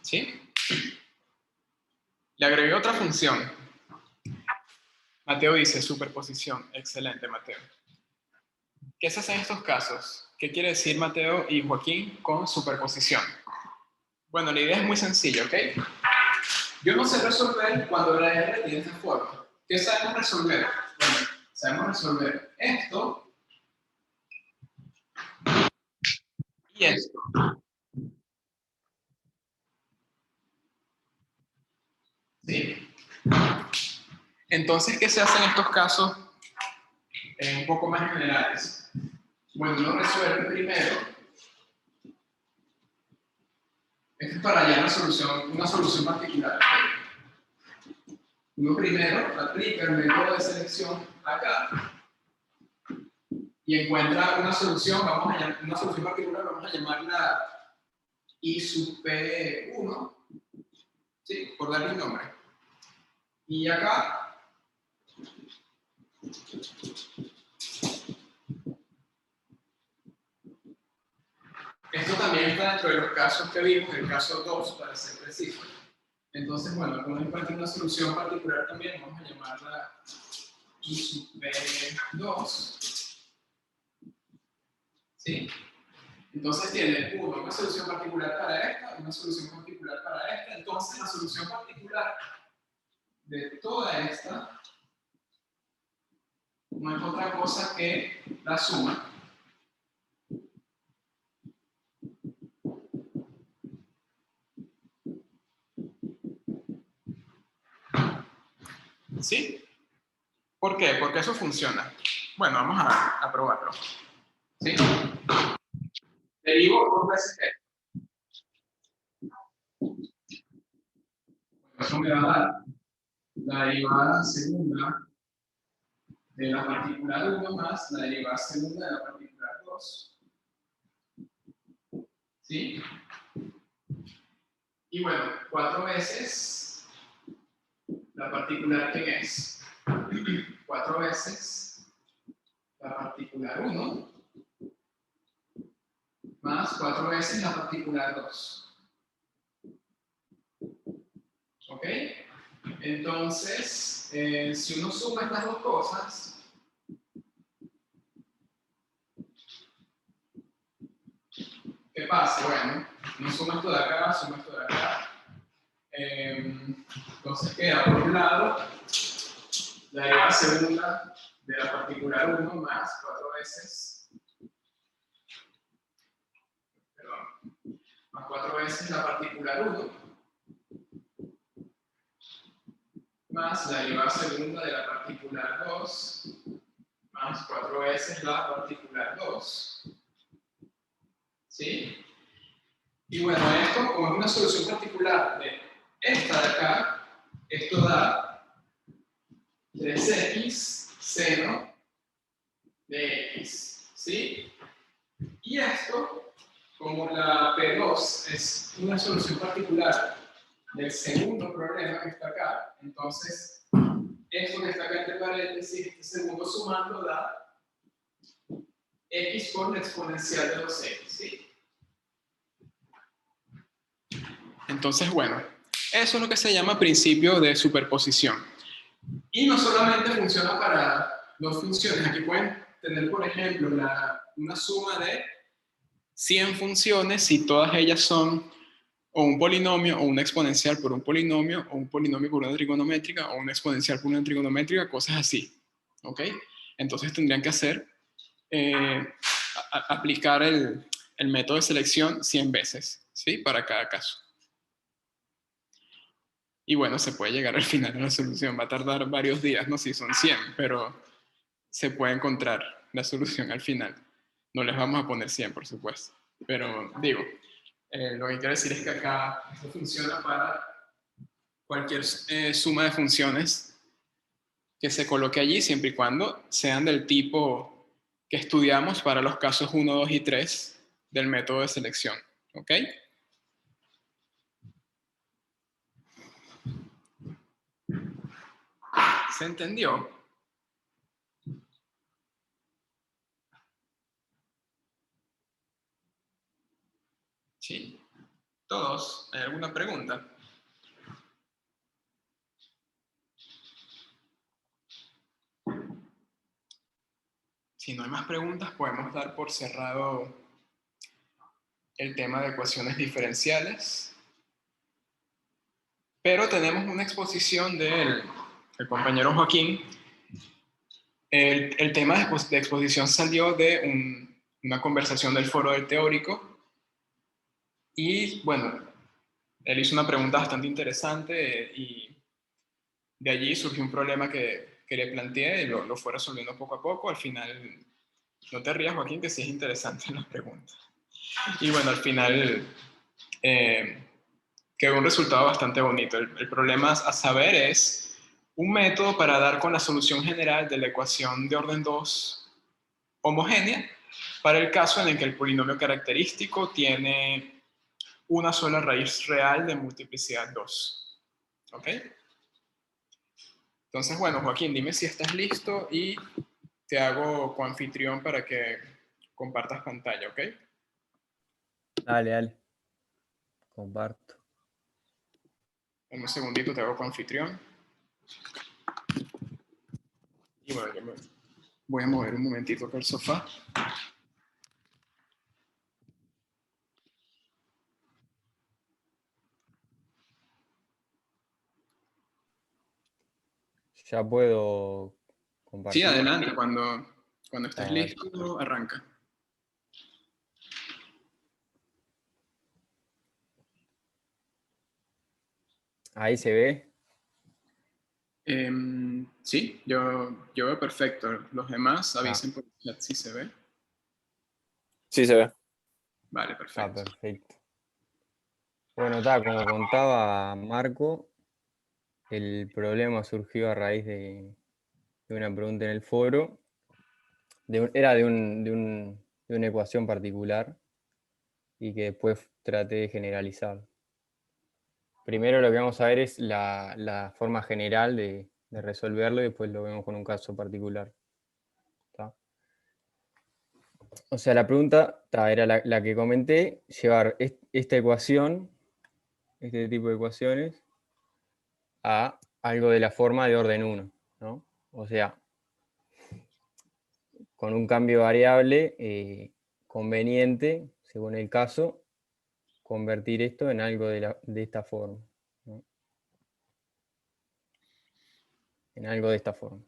¿Sí? Le agregué otra función. Mateo dice superposición. Excelente, Mateo. ¿Qué se hace en estos casos? ¿Qué quiere decir Mateo y Joaquín con superposición? Bueno, la idea es muy sencilla, ¿ok? Yo no sé resolver cuando la R tiene esta forma. ¿Qué sabemos resolver? Bueno, sabemos resolver esto y esto. ¿Sí? Entonces, ¿qué se hace en estos casos un poco más generales? Bueno, uno resuelve primero. Esto es para hallar una solución particular. Uno primero aplica el método de selección acá y encuentra una solución, una solución particular, vamos a llamarla I sub P1, ¿sí? Por darle un nombre. Y acá esto también está dentro de los casos que vimos, el caso 2 para ser preciso. Entonces, bueno, como encuentra una solución particular también, vamos a llamarla I sub P2, ¿sí? Entonces tiene una solución particular para esta, una solución particular para esta. Entonces la solución particular de toda esta no es otra cosa que la suma ¿sí? ¿Por qué? Porque eso funciona. Bueno, vamos a probarlo. ¿Sí? Derivo 2 veces esto. Eso me va a dar la derivada segunda de la particular 1 más la derivada segunda de la particular 2. ¿Sí? Y bueno, 4 veces la particular, ¿quién es? 4 veces la particular 1 más 4 veces la particular 2. ¿Ok? Entonces, si uno suma estas dos cosas, ¿qué pasa? Bueno, uno suma esto de acá, suma esto de acá. Entonces queda por un lado la derivada segunda de la particular 1 más 4 veces, perdón, más 4 veces la particular 1 más la derivada segunda de la particular 2 más 4 veces la particular 2. ¿Sí? Y bueno, esto como es una solución particular de esta de acá, esto da 3x seno de x. ¿Sí? Y esto, como la P2 es una solución particular del segundo problema que está acá, entonces esto que está acá entre paréntesis, este segundo sumando da x por la exponencial de 2x. ¿Sí? Entonces, bueno, eso es lo que se llama principio de superposición. Y no solamente funciona para dos funciones. Aquí pueden tener, por ejemplo, una suma de 100 funciones si todas ellas son o un polinomio o una exponencial por un polinomio o un polinomio por una trigonométrica o una exponencial por una trigonométrica, cosas así. ¿Ok? Entonces tendrían que hacer, aplicar el método de selección 100 veces, ¿sí? Para cada caso. Y bueno, se puede llegar al final de la solución. Va a tardar varios días, no sé si son 100, pero se puede encontrar la solución al final. No les vamos a poner 100, por supuesto. Pero digo, lo que quiero decir es que acá esto funciona para cualquier suma de funciones que se coloque allí, siempre y cuando sean del tipo que estudiamos para los casos 1, 2 y 3 del método de selección. ¿Ok? ¿Se entendió? Sí. ¿Todos? ¿Hay alguna pregunta? Si no hay más preguntas, podemos dar por cerrado el tema de ecuaciones diferenciales. Pero tenemos una exposición del compañero Joaquín. El tema de exposición salió de una conversación del foro del teórico. Y bueno, él hizo una pregunta bastante interesante y de allí surgió un problema que le planteé y lo fue resolviendo poco a poco. Al final, no te rías, Joaquín, que sí es interesante la pregunta. Y bueno, al final quedó un resultado bastante bonito. El problema a saber es un método para dar con la solución general de la ecuación de orden 2 homogénea para el caso en el que el polinomio característico tiene una sola raíz real de multiplicidad 2. ¿Ok? Entonces, bueno, Joaquín, dime si estás listo y te hago coanfitrión para que compartas pantalla, ¿ok? Dale, dale. Comparto. En un segundito te hago coanfitrión. Y bueno, yo me voy a mover un momentito acá al sofá. Ya puedo Sí, compartir. adelante, cuando estés A ver. listo, arranca. Ahí se ve. Sí, yo veo perfecto. Los demás Ah, avisen por el chat si se ve. Sí, se ve. Vale, perfecto. perfecto. Bueno, como contaba Marco, el problema surgió a raíz de una pregunta en el foro. Era de una ecuación particular y que después traté de generalizar. Primero lo que vamos a ver es la forma general de resolverlo y después lo vemos con un caso particular. ¿Tá? O sea, la pregunta era la que comenté, llevar esta ecuación, este tipo de ecuaciones, a algo de la forma de orden 1, ¿no? O sea, con un cambio variable conveniente, según el caso, convertir esto en algo de esta forma, ¿no? En algo de esta forma.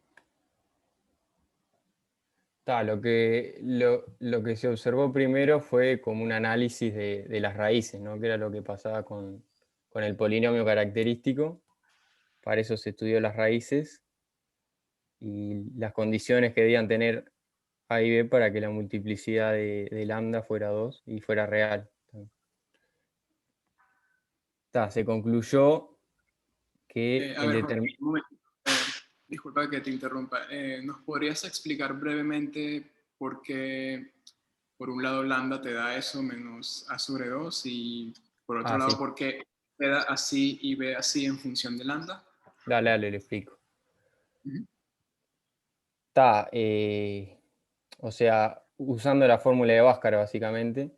Lo que se observó primero fue como un análisis de las raíces, ¿no? Que era lo que pasaba con el polinomio característico. Para eso se estudió las raíces y las condiciones que debían tener A y B para que la multiplicidad de lambda fuera 2 y fuera real. Se concluyó que A ver, Joaquín, un momento. Disculpa que te interrumpa. ¿Nos podrías explicar brevemente por qué, por un lado, lambda te da eso menos A sobre 2 y por otro lado, sí. por qué te da así y B así en función de lambda? Dale, le explico. Ujú. O sea, usando la fórmula de Bhaskara básicamente,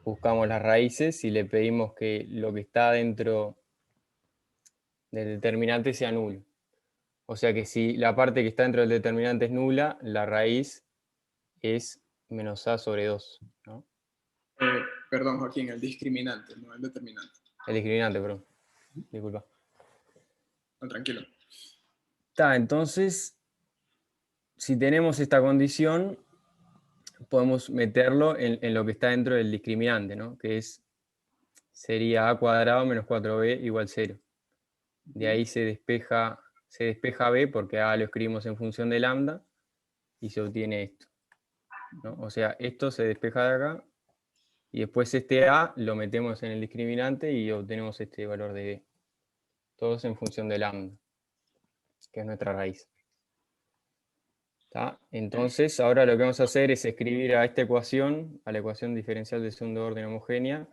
buscamos las raíces y le pedimos que lo que está dentro del determinante sea nulo. O sea que si la parte que está dentro del determinante es nula, la raíz es menos A sobre 2, ¿no? Perdón, Joaquín, el discriminante, no el determinante. El discriminante, perdón. Disculpa. No, tranquilo. Entonces, si tenemos esta condición, podemos meterlo en lo que está dentro del discriminante, ¿no? Que sería A cuadrado menos 4B igual 0. De ahí se despeja B porque A lo escribimos en función de lambda y se obtiene esto, ¿no? O sea, esto se despeja de acá y después este A lo metemos en el discriminante y obtenemos este valor de B. Todos en función de lambda, que es nuestra raíz. Entonces, ahora lo que vamos a hacer es escribir a esta ecuación, a la ecuación diferencial de segundo orden homogénea,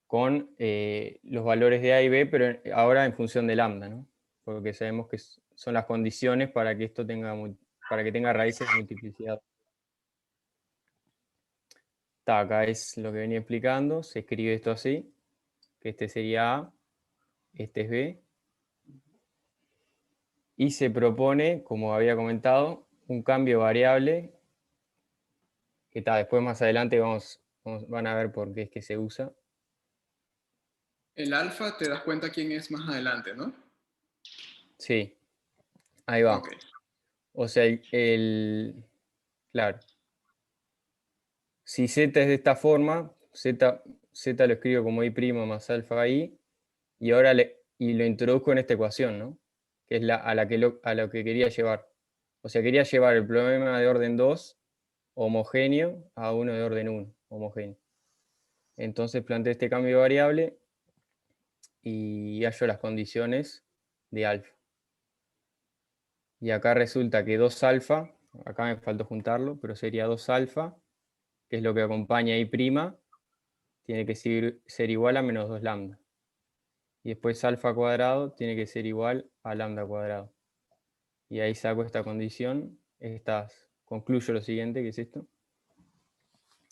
con los valores de A y B, pero ahora en función de lambda, ¿no? Porque sabemos que son las condiciones para que esto tenga raíces de multiplicidad. Acá es lo que venía explicando, se escribe esto así, que este sería A, este es B, y se propone, como había comentado, un cambio variable, que después más adelante van a ver por qué es que se usa. El alfa te das cuenta quién es más adelante, ¿no? Sí, ahí va. Ok. O sea, claro. Si z es de esta forma, z lo escribo como i' más alfa i, y ahora lo introduzco en esta ecuación, ¿no? Que es a lo que quería llevar. O sea, quería llevar el problema de orden 2 homogéneo a uno de orden 1 homogéneo. Entonces planteé este cambio de variable y hallo las condiciones de alfa. Y acá resulta que 2 alfa, acá me faltó juntarlo, pero sería 2 alfa, que es lo que acompaña a i', tiene que ser igual a menos 2 lambda. Y después alfa cuadrado tiene que ser igual a lambda cuadrado. Y ahí saco esta condición, concluyo lo siguiente, que es esto.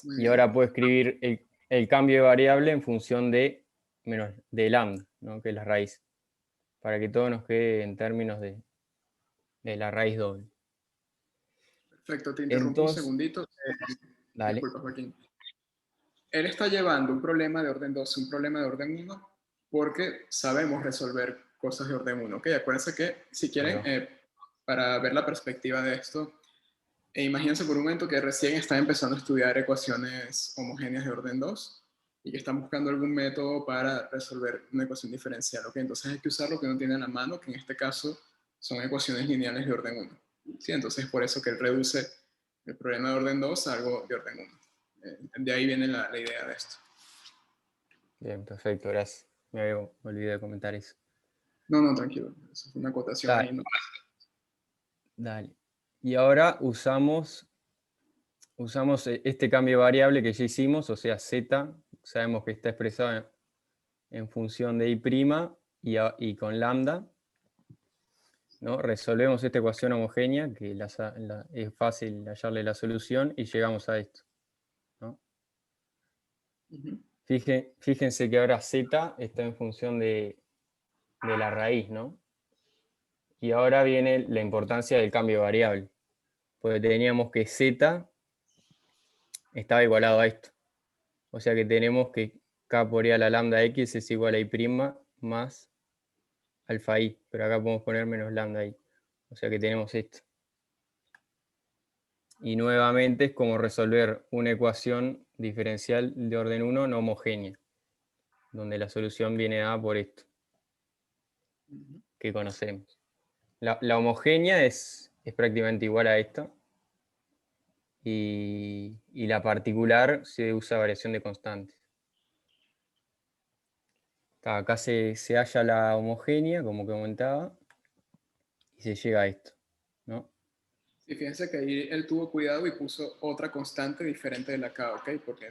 Muy Y bien. ahora puedo escribir el cambio de variable en función de lambda, ¿no? Que es la raíz, para que todo nos quede en términos de la raíz doble. Perfecto, te interrumpo un segundito. Dale. Disculpa, Joaquín. Él está llevando un problema de orden 2 y un problema de orden 1 porque sabemos resolver cosas de orden 1. ¿Ok? Acuérdense que si quieren, Ahí va. para ver la perspectiva de esto, imagínense por un momento que recién están empezando a estudiar ecuaciones homogéneas de orden 2 y que están buscando algún método para resolver una ecuación diferencial. ¿Ok? Entonces hay que usar lo que uno tiene en la mano, que en este caso son ecuaciones lineales de orden 1. ¿Sí? Entonces por eso que él reduce el problema de orden 2 a algo de orden 1. De ahí viene la idea de esto. Bien, perfecto, gracias. Me olvidé de comentar eso. No, tranquilo. Eso es una acotación Dale. ahí. ¿No? Dale. Y ahora usamos este cambio de variable que ya hicimos, o sea, z, sabemos que está expresado en función de i' y con lambda, ¿no? Resolvemos esta ecuación homogénea, que es fácil hallarle la solución, y llegamos a esto, ¿no? Uh-huh. Fíjense que ahora z está en función de la raíz, ¿no? Y ahora viene la importancia del cambio de variable, porque teníamos que z estaba igualado a esto. O sea que tenemos que k por i a la lambda x es igual a i' más alfa i, pero acá podemos poner menos lambda i. O sea que tenemos esto. Y nuevamente es como resolver una ecuación diferencial de orden 1 no homogénea, donde la solución viene dada por esto, que conocemos. La homogénea es prácticamente igual a esta, y la particular se usa variación de constantes. Acá se halla la homogénea, como comentaba, y se llega a esto, ¿no? Sí, fíjense que ahí él tuvo cuidado y puso otra constante diferente de la K, ¿ok? Porque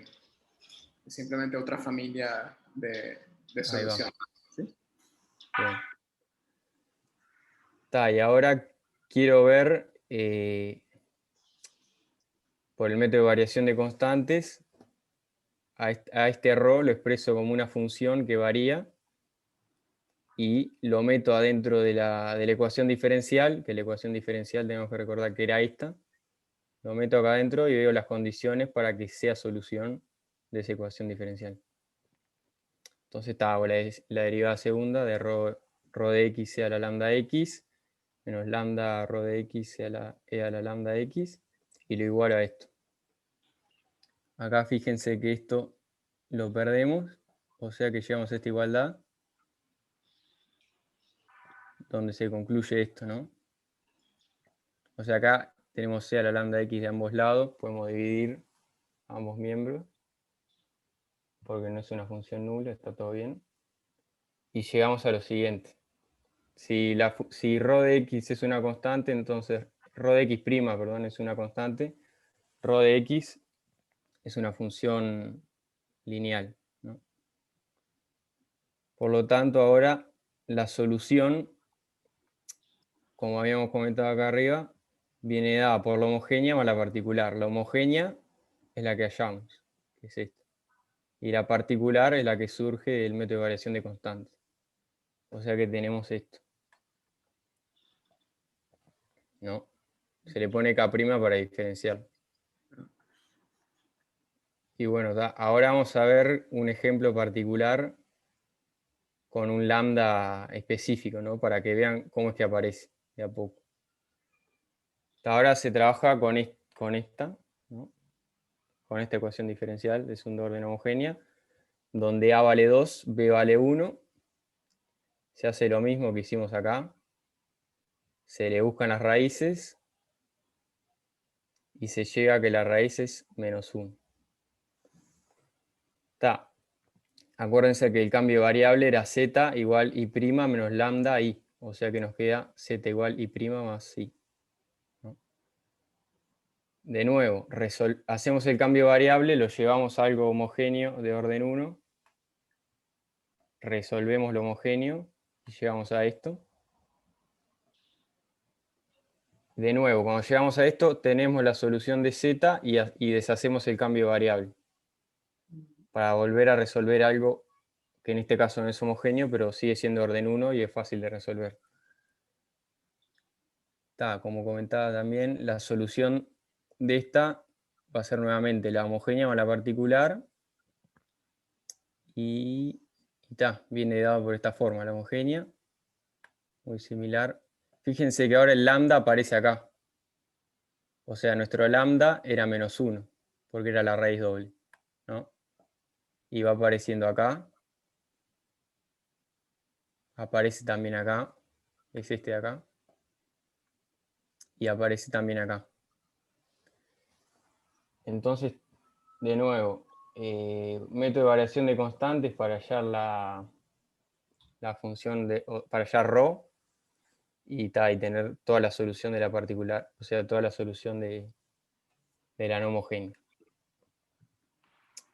es simplemente otra familia de solución. ¿Sí? Bien. Y ahora quiero ver, por el método de variación de constantes, a este ρ lo expreso como una función que varía, y lo meto adentro de la ecuación diferencial, que la ecuación diferencial tenemos que recordar que era esta. Lo meto acá adentro y veo las condiciones para que sea solución de esa ecuación diferencial. Entonces hago la derivada segunda de rho de x sea la lambda x, menos lambda rho de x sea la e a la lambda x, y lo igualo a esto. Acá fíjense que esto lo perdemos, o sea que llegamos a esta igualdad, donde se concluye esto, ¿no? O sea, acá tenemos c a la lambda x de ambos lados, podemos dividir ambos miembros, porque no es una función nula, está todo bien. Y llegamos a lo siguiente. Si rho de x es una constante, entonces rho de x', perdón, es una constante, rho de x es una función lineal, ¿no? Por lo tanto, ahora la solución, como habíamos comentado acá arriba, viene dada por la homogénea más la particular. La homogénea es la que hallamos, que es esta. Y la particular es la que surge del método de variación de constantes. O sea que tenemos esto, ¿no? Se le pone K' para diferenciar. Y bueno, ahora vamos a ver un ejemplo particular con un lambda específico, ¿no? Para que vean cómo es que aparece de a poco. Ahora se trabaja con esta, ¿no? Con esta ecuación diferencial de segunda orden homogénea, donde A vale 2, B vale 1. Se hace lo mismo que hicimos acá. Se le buscan las raíces y se llega a que la raíz es menos 1. Acuérdense que el cambio de variable era z igual i' menos lambda i. O sea que nos queda z igual i' más i, ¿no? De nuevo, hacemos el cambio de variable, lo llevamos a algo homogéneo de orden 1. Resolvemos lo homogéneo y llegamos a esto. De nuevo, cuando llegamos a esto, tenemos la solución de z y deshacemos el cambio de variable, para volver a resolver algo que en este caso no es homogéneo, pero sigue siendo orden 1 y es fácil de resolver. Como comentaba también, la solución de esta va a ser nuevamente la homogénea más la particular, y viene dado por esta forma, la homogénea muy similar. Fíjense que ahora el lambda aparece acá. O sea, nuestro lambda era -1, porque era la raíz doble, ¿no? Y va apareciendo acá. Aparece también acá. Es este de acá. Y aparece también acá. Entonces, de nuevo, método de variación de constantes para hallar la función para hallar ρ y tener toda la solución de la particular, o sea, toda la solución de la no homogénea.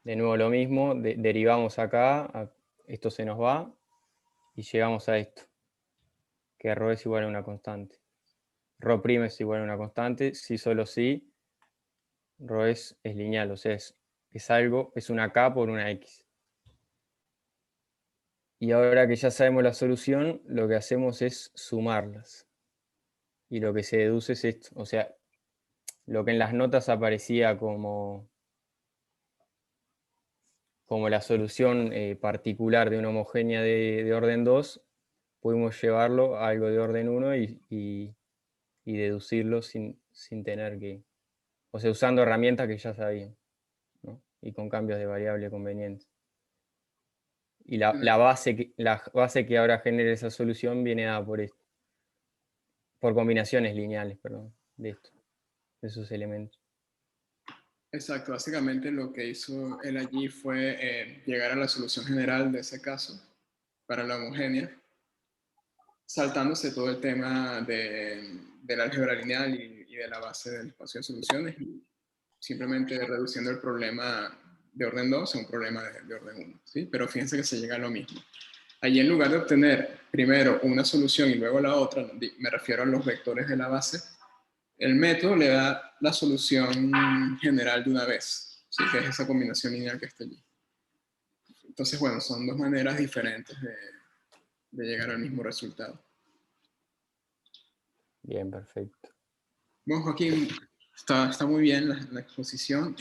De nuevo lo mismo, derivamos acá, esto se nos va y llegamos a esto, que ρ es igual a una constante. ρ' es igual a una constante, si solo si ρ es lineal, o sea, es algo, es una k por una x. Y ahora que ya sabemos la solución, lo que hacemos es sumarlas. Y lo que se deduce es esto, o sea, lo que en las notas aparecía como la solución particular de una homogénea de orden 2, pudimos llevarlo a algo de orden 1 y deducirlo sin tener que, o sea, usando herramientas que ya sabían, ¿no? Y con cambios de variable convenientes. Y la base que ahora genera esa solución viene dada por combinaciones lineales, perdón, de esos elementos. Exacto, básicamente lo que hizo él allí fue llegar a la solución general de ese caso para la homogénea, saltándose todo el tema del álgebra lineal y de la base del espacio de soluciones, y simplemente reduciendo el problema de orden 2 a un problema de orden 1, ¿sí? Pero fíjense que se llega a lo mismo. Allí, en lugar de obtener primero una solución y luego la otra, me refiero a los vectores de la base, el método le da la solución general de una vez, ¿sí? Que es esa combinación lineal que está allí. Entonces, bueno, son dos maneras diferentes de llegar al mismo resultado. Bien, perfecto. Bueno, Joaquín, está muy bien la exposición.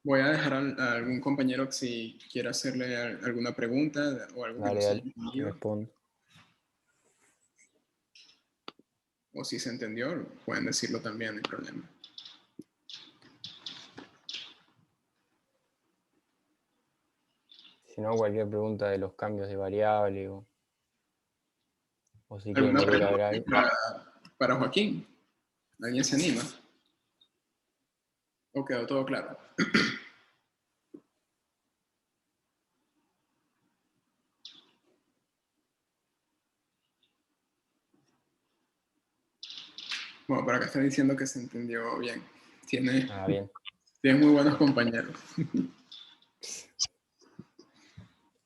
Voy a dejar a algún compañero que si quiera hacerle alguna pregunta o algo que no se haya entendido, Respondo. o si se entendió, pueden decirlo también, no hay problema. Si no, cualquier pregunta de los cambios de variable o si quieren ¿Alguna volver a ver pregunta algo. para Joaquín? ¿Alguien se anima? ¿O quedó todo claro? Bueno, por acá está diciendo que se entendió bien. Tiene Bien. muy buenos compañeros.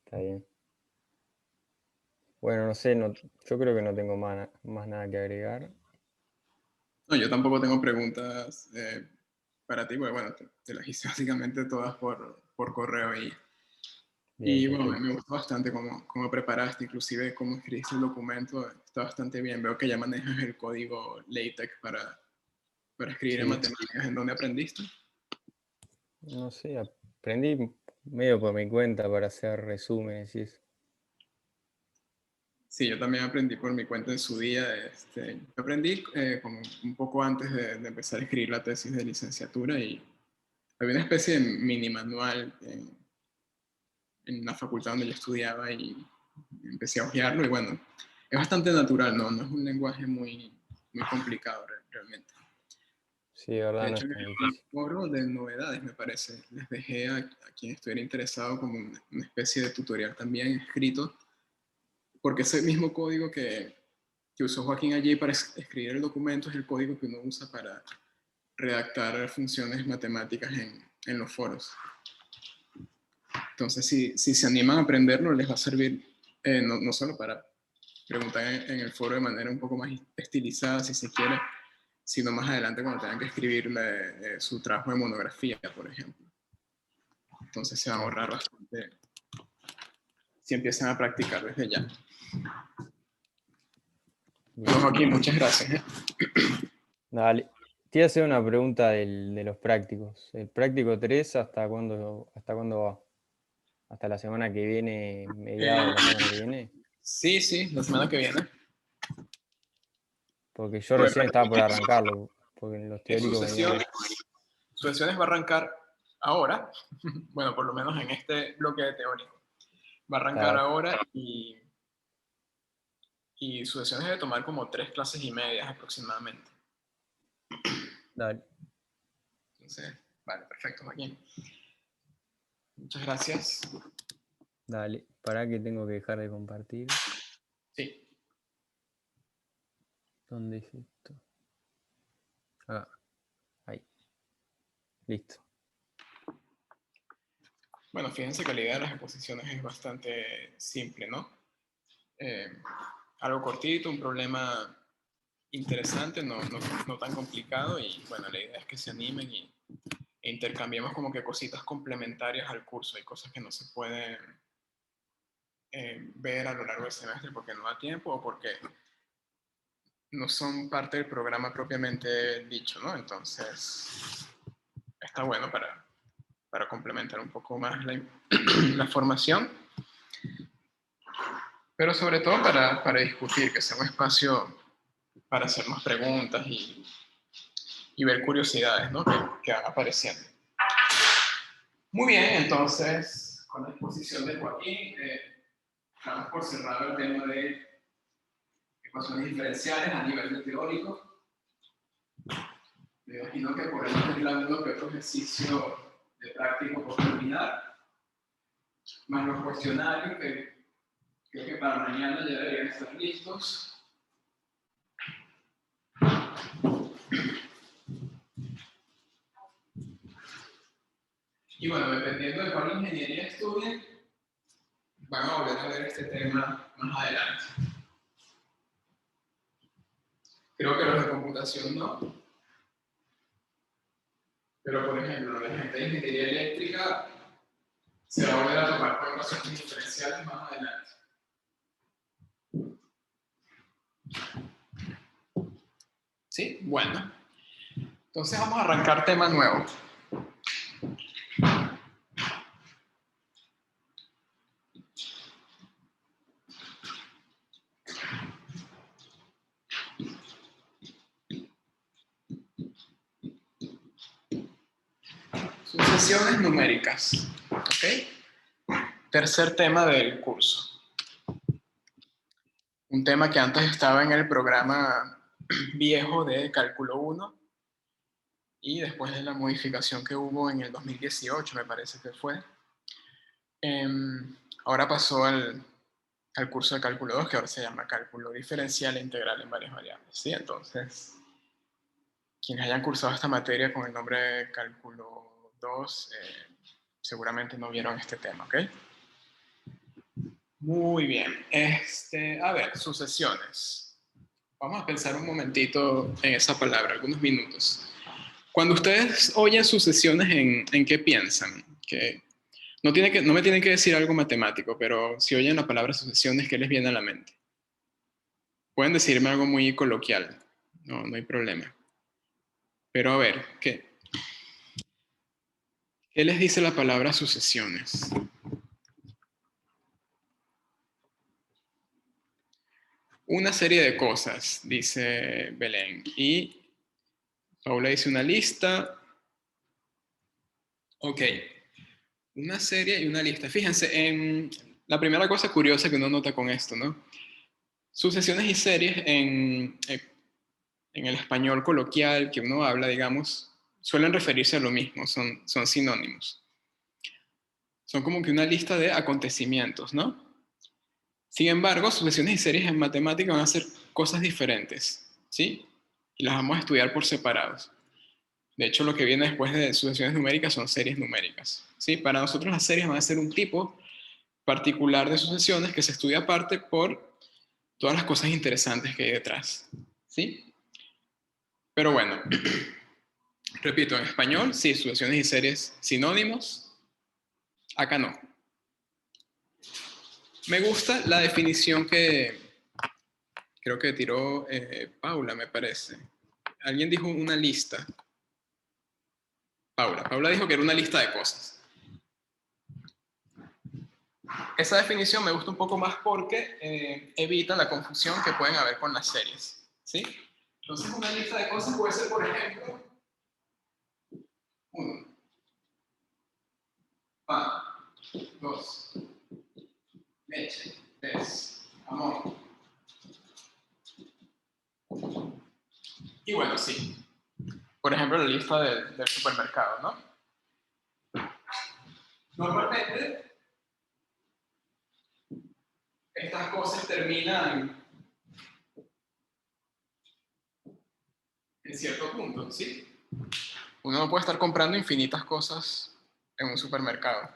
Está bien. Bueno, no sé, yo creo que no tengo más nada que agregar. No, yo tampoco tengo preguntas para ti, porque bueno, te las hice básicamente todas por correo y bueno, Perfecto. me gustó bastante cómo preparaste, inclusive cómo escribiste el documento, está bastante bien. Veo que ya manejas el código LaTeX para escribir en Sí. matemáticas. ¿En dónde aprendiste? No sé, aprendí medio por mi cuenta para hacer resúmenes y eso. Sí, yo también aprendí por mi cuenta en su día. Aprendí como un poco antes de empezar a escribir la tesis de licenciatura y había una especie de mini manual en la facultad donde yo estudiaba y empecé a hojearlo y bueno, es bastante natural, no es un lenguaje muy complicado realmente. Sí, de verdad De no hecho, es en tan el difícil. foro de novedades, me parece, les dejé a quien estuviera interesado como una especie de tutorial también escrito, porque ese mismo código que usó Joaquín allí para escribir el documento es el código que uno usa para redactar funciones matemáticas en los foros. Entonces, si se animan a aprenderlo, les va a servir no solo para preguntar en el foro de manera un poco más estilizada, si se quiere, sino más adelante cuando tengan que escribir su trabajo de monografía, por ejemplo. Entonces se va a ahorrar bastante si empiezan a practicar desde ya. Bueno, Joaquín, muchas gracias. Dale. Te iba a hacer una pregunta de los prácticos. ¿El práctico 3 hasta cuándo va? ¿Hasta la semana que viene, mediados de la semana que viene? Sí, sí, la semana que viene. Porque yo recién estaba por arrancarlo, porque en los En teóricos venían... sucesiones va a arrancar ahora, bueno, por lo menos en este bloque de teórico. Va a arrancar ahora y sucesiones debe tomar como 3 clases y media aproximadamente. Dale. Entonces, vale, perfecto, Joaquín. Muchas gracias. Dale, para que tengo que dejar de compartir. Sí. ¿Dónde es esto? Ah, ahí. Listo. Bueno, fíjense que la idea de las exposiciones es bastante simple, ¿no? Algo cortito, un problema interesante, no tan complicado, y bueno, la idea es que se animen e intercambiemos como que cositas complementarias al curso. Hay cosas que no se pueden ver a lo largo del semestre porque no da tiempo o porque no son parte del programa propiamente dicho, ¿no? Entonces, está bueno para complementar un poco más la formación, pero sobre todo para discutir, que sea un espacio para hacernos preguntas y ver curiosidades, ¿no? que van apareciendo. Muy bien, entonces, con la exposición de Joaquín, damos por cerrado el tema de ecuaciones diferenciales a nivel de teórico. Me imagino que podemos tener alguno que otro ejercicio de práctico por terminar, más los cuestionarios que creo que para mañana ya deberían estar listos. Y bueno, dependiendo de cuál ingeniería estudien, van a volver a ver este tema más adelante. Creo que los de computación no. Pero, por ejemplo, la gente de ingeniería eléctrica se va a volver a tomar por ecuaciones diferenciales más adelante. ¿Sí? Bueno. Entonces vamos a arrancar tema nuevo. Sucesiones numéricas. ¿Ok? Tercer tema del curso. Un tema que antes estaba en el programa viejo de cálculo 1 y después de la modificación que hubo en el 2018, me parece que fue, ahora pasó al curso de cálculo 2, que ahora se llama cálculo diferencial e integral en varias variables. ¿Sí? Entonces, quienes hayan cursado esta materia con el nombre de cálculo 2, seguramente no vieron este tema, ¿ok? Muy bien. A ver, sucesiones. Vamos a pensar un momentito en esa palabra, algunos minutos. Cuando ustedes oyen sucesiones, ¿en qué piensan? Que no me tienen que decir algo matemático, pero si oyen la palabra sucesiones, ¿qué les viene a la mente? Pueden decirme algo muy coloquial, no hay problema. Pero a ver, ¿qué les dice la palabra sucesiones? Una serie de cosas, dice Belén. Y Paula dice una lista. Ok. Una serie y una lista. Fíjense, en la primera cosa curiosa que uno nota con esto, ¿no? Sucesiones y series en el español coloquial que uno habla, digamos, suelen referirse a lo mismo, son sinónimos. Son como que una lista de acontecimientos, ¿no? Sin embargo, sucesiones y series en matemática van a ser cosas diferentes, ¿sí? Y las vamos a estudiar por separados. De hecho, lo que viene después de sucesiones numéricas son series numéricas, ¿sí? Para nosotros las series van a ser un tipo particular de sucesiones que se estudia aparte por todas las cosas interesantes que hay detrás, ¿sí? Pero bueno, repito, en español, sí, sucesiones y series sinónimos, acá no. Me gusta la definición que creo que tiró Paula, me parece. Alguien dijo una lista. Paula dijo que era una lista de cosas. Esa definición me gusta un poco más porque evita la confusión que pueden haber con las series, ¿sí? Entonces, una lista de cosas puede ser, por ejemplo, 1, pan, 2, leche, 3, jamón. Y bueno, sí. Por ejemplo, la lista del supermercado, ¿no? Normalmente, estas cosas terminan en cierto punto, ¿sí? Uno no puede estar comprando infinitas cosas en un supermercado.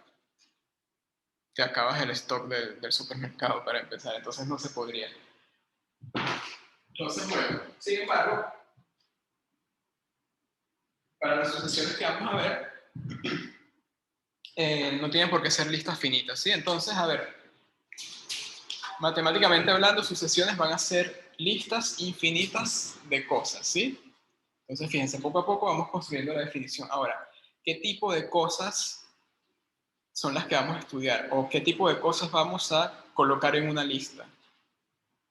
Te acabas el stock del supermercado para empezar, entonces no se podría. Entonces, bueno, sin embargo, para las sucesiones que vamos a ver, no tienen por qué ser listas finitas, ¿sí? Entonces, a ver, matemáticamente hablando, sucesiones van a ser listas infinitas de cosas, ¿sí? Entonces, fíjense, poco a poco vamos construyendo la definición. Ahora, ¿qué tipo de cosas son las que vamos a estudiar? ¿O qué tipo de cosas vamos a colocar en una lista?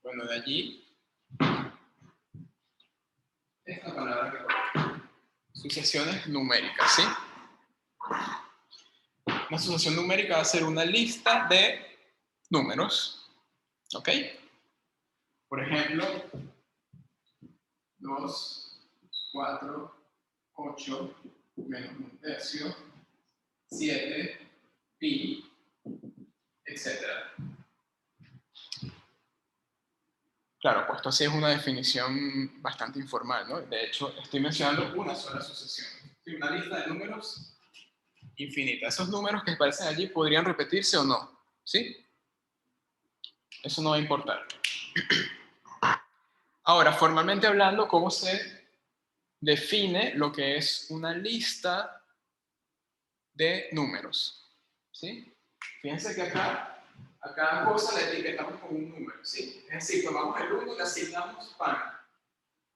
Bueno, de allí, esta palabra que coloco. Sucesiones numéricas, ¿sí? Una sucesión numérica va a ser una lista de números, ¿ok? Por ejemplo, 2, 4, 8, menos un tercio, 7, pi, etc. Claro, pues esto sí es una definición bastante informal, ¿no? De hecho, estoy mencionando una sola sucesión. ¿Sí? Una lista de números infinita. Esos números que aparecen allí podrían repetirse o no, ¿sí? Eso no va a importar. Ahora, formalmente hablando, ¿cómo se define lo que es una lista de números? ¿Sí? Fíjense que acá, a cada cosa le etiquetamos con un número, ¿sí? Es decir, tomamos el 1 y le asignamos pan,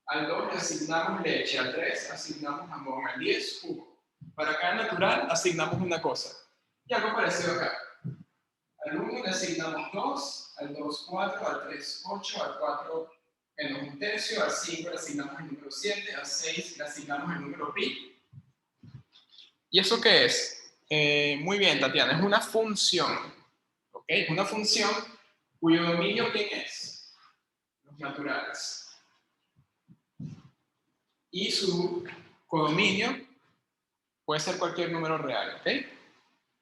al 2 le asignamos leche, al 3 asignamos jamón, al 10 jugo. Para cada natural asignamos una cosa. Y algo parecido acá. Al 1 le asignamos 2, al 2 4, al 3 8, al 4 menos un tercio, al 5 le asignamos el número 7, al 6 le asignamos el número pi. ¿Y eso qué es? Muy bien, Tatiana, es una función. ¿Ok? Es una función cuyo dominio, ¿quién es? Los naturales. Y su codominio puede ser cualquier número real, ¿ok?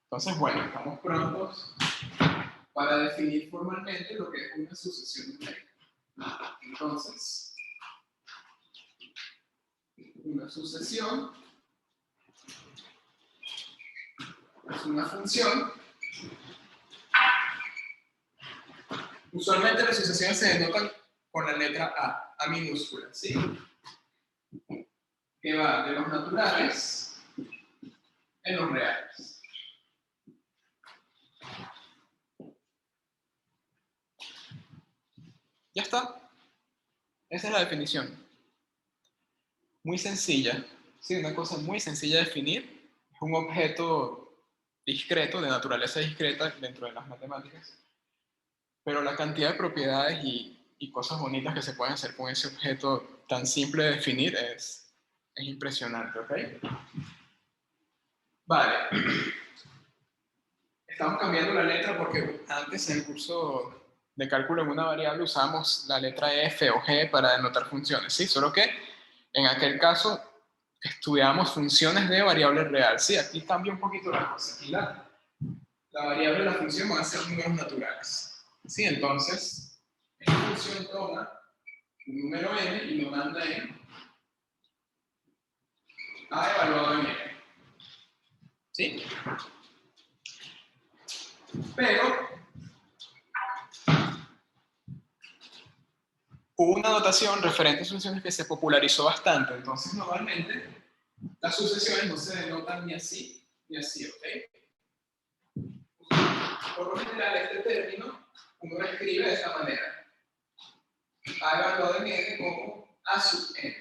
Entonces, bueno, estamos prontos para definir formalmente lo que es una sucesión numérica. Entonces, una sucesión es una función. Usualmente las sucesiones se denotan con la letra A minúscula, ¿sí? Que va de los naturales en los reales. Ya está. Esa es la definición. Muy sencilla. Sí, una cosa muy sencilla de definir. Es un objeto discreto, de naturaleza discreta dentro de las matemáticas. Pero la cantidad de propiedades y cosas bonitas que se pueden hacer con ese objeto tan simple de definir es impresionante, ¿ok? Vale. Estamos cambiando la letra porque antes en el curso de cálculo en una variable usamos la letra F o G para denotar funciones, ¿sí? Solo que en aquel caso estudiamos funciones de variable real, ¿sí? Aquí cambia un poquito la cosa. Aquí la variable de la función van a ser números naturales, ¿sí? Entonces, esta función toma un número n y lo manda en a evaluado en n, ¿sí? Pero hubo una notación referente a sucesiones que se popularizó bastante, entonces normalmente las sucesiones no se denotan ni así, ¿ok? Por lo general este término uno lo escribe de esta manera. A evaluado en n como a sub n,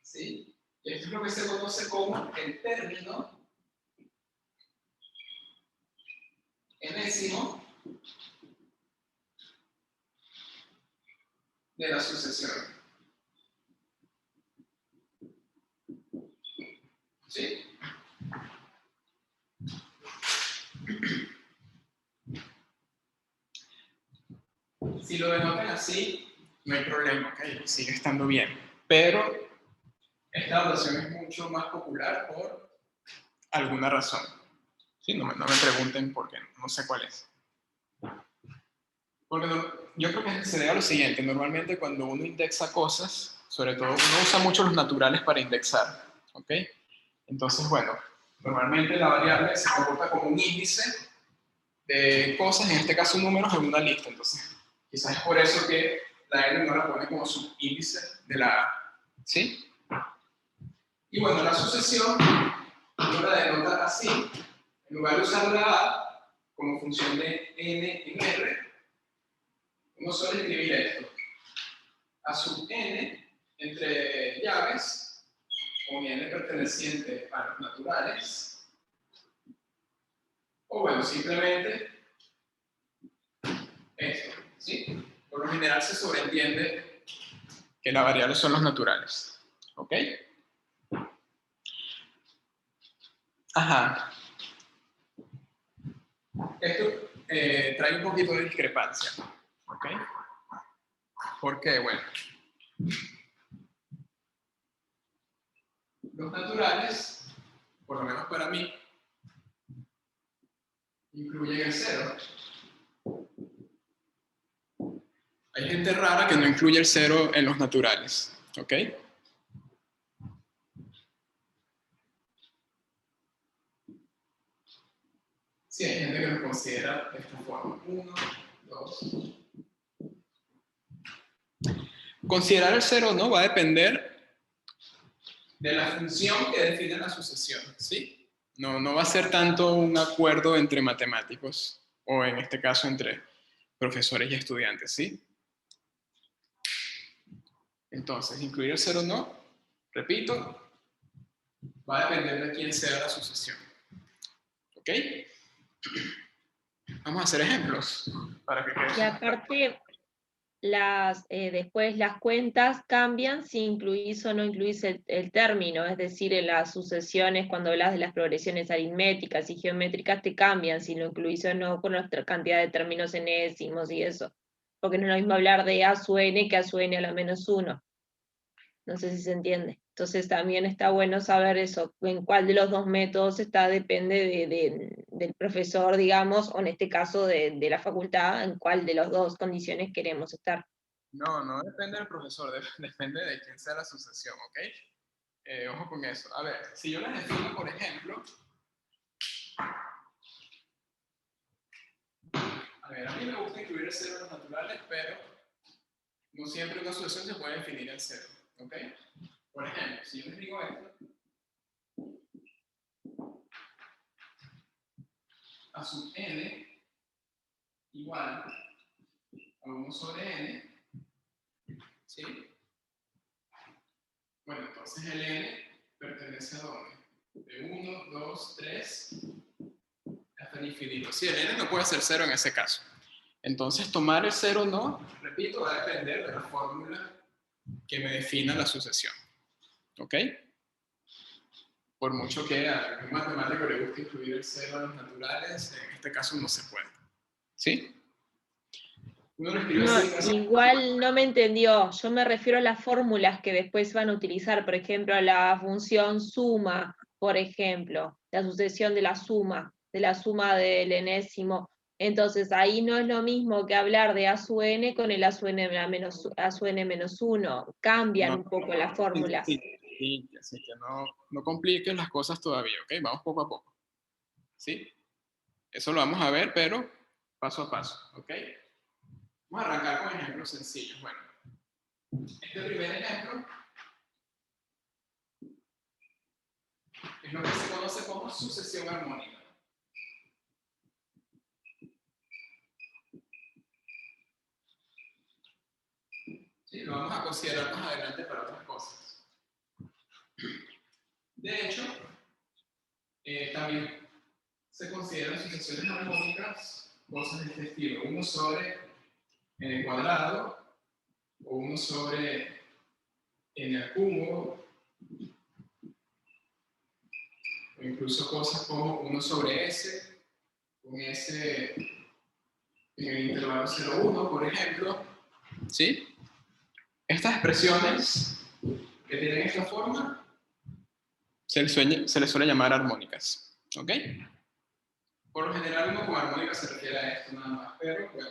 ¿sí? Y esto es lo que se conoce como el término enésimo de la sucesión. ¿Sí? Si lo denotan así, no hay problema, ¿ok? Sigue estando bien. Pero esta notación es mucho más popular por alguna razón. ¿Sí? No me pregunten por qué, no sé cuál es. Porque yo creo que se debe a lo siguiente. Normalmente cuando uno indexa cosas, sobre todo uno usa mucho los naturales para indexar. ¿Ok? Entonces, bueno, normalmente la variable se comporta como un índice de cosas, en este caso números, en una lista. Entonces, quizás es por eso que la N no la pone como subíndice de la A. ¿Sí? Y bueno, la sucesión uno la denota así. En lugar de usar la A como función de N en R, uno suele escribir esto. A sub N entre llaves, con N perteneciente a los naturales. O bueno, simplemente esto, ¿sí? Por lo general se sobreentiende que la variable son los naturales, ¿ok? Ajá. Esto trae un poquito de discrepancia, ¿ok? ¿Por qué? Bueno, los naturales, por lo menos para mí, incluyen el cero. Hay gente rara que no incluye el cero en los naturales, ¿ok? Sí, hay gente que lo considera de esta forma. 1, 2. Considerar el cero o no va a depender de la función que define la sucesión, ¿sí? No va a ser tanto un acuerdo entre matemáticos, o en este caso entre profesores y estudiantes, ¿sí? Entonces, incluir el cero o no, repito, va a depender de quién sea la sucesión. ¿Ok? Vamos a hacer ejemplos para que quede. Y aparte, después las cuentas cambian si incluís o no incluís el término, es decir, en las sucesiones, cuando hablas de las progresiones aritméticas y geométricas, te cambian si lo incluís o no con nuestra cantidad de términos enésimos y eso. Porque no es lo mismo hablar de A sub n que A sub n a la menos 1. No sé si se entiende. Entonces también está bueno saber eso, en cuál de los dos métodos está, depende del profesor, digamos, o en este caso de la facultad, en cuál de las dos condiciones queremos estar. No depende del profesor, depende de quién sea la sucesión, ¿ok? Ojo con eso. A ver, si yo les defino, por ejemplo, a ver, a mí me gusta incluir el cero en los naturales, pero no siempre una sucesión se puede definir en cero, ¿ok? Por ejemplo, si yo les digo esto, a sub n igual a 1 sobre n, ¿sí? Bueno, entonces el n pertenece a dónde? De 1, 2, 3, hasta el infinito. Sí, el n no puede ser cero en ese caso. Entonces, tomar el cero o no, repito, va a depender de la fórmula que me defina la sucesión. ¿Ok? Por mucho que a un matemático le guste incluir el cero a los naturales, en este caso no se puede. ¿Sí? Uno lo escribe así. Igual no me entendió. Yo me refiero a las fórmulas que después van a utilizar. Por ejemplo, la función suma, por ejemplo, la sucesión de la suma del enésimo. Entonces, ahí no es lo mismo que hablar de A sub n con el A sub n menos 1. Cambian un poco las fórmulas. Sí, así que no compliquen las cosas todavía, ¿ok? Vamos poco a poco. ¿Sí? Eso lo vamos a ver, pero paso a paso, ¿ok? Vamos a arrancar con ejemplos sencillos. Bueno, este primer ejemplo es lo que se conoce como sucesión armónica. ¿Sí? Lo vamos a considerar más adelante para otras cosas. De hecho, también se consideran sucesiones armónicas cosas de este estilo. 1 sobre n cuadrado, o 1 sobre n al cubo, o incluso cosas como 1 sobre s, con s en el intervalo 0,1, por ejemplo. ¿Sí? Estas expresiones que tienen esta forma se les suele llamar armónicas. ¿Ok? Por lo general uno con armónica se refiere a esto nada más, pero bueno,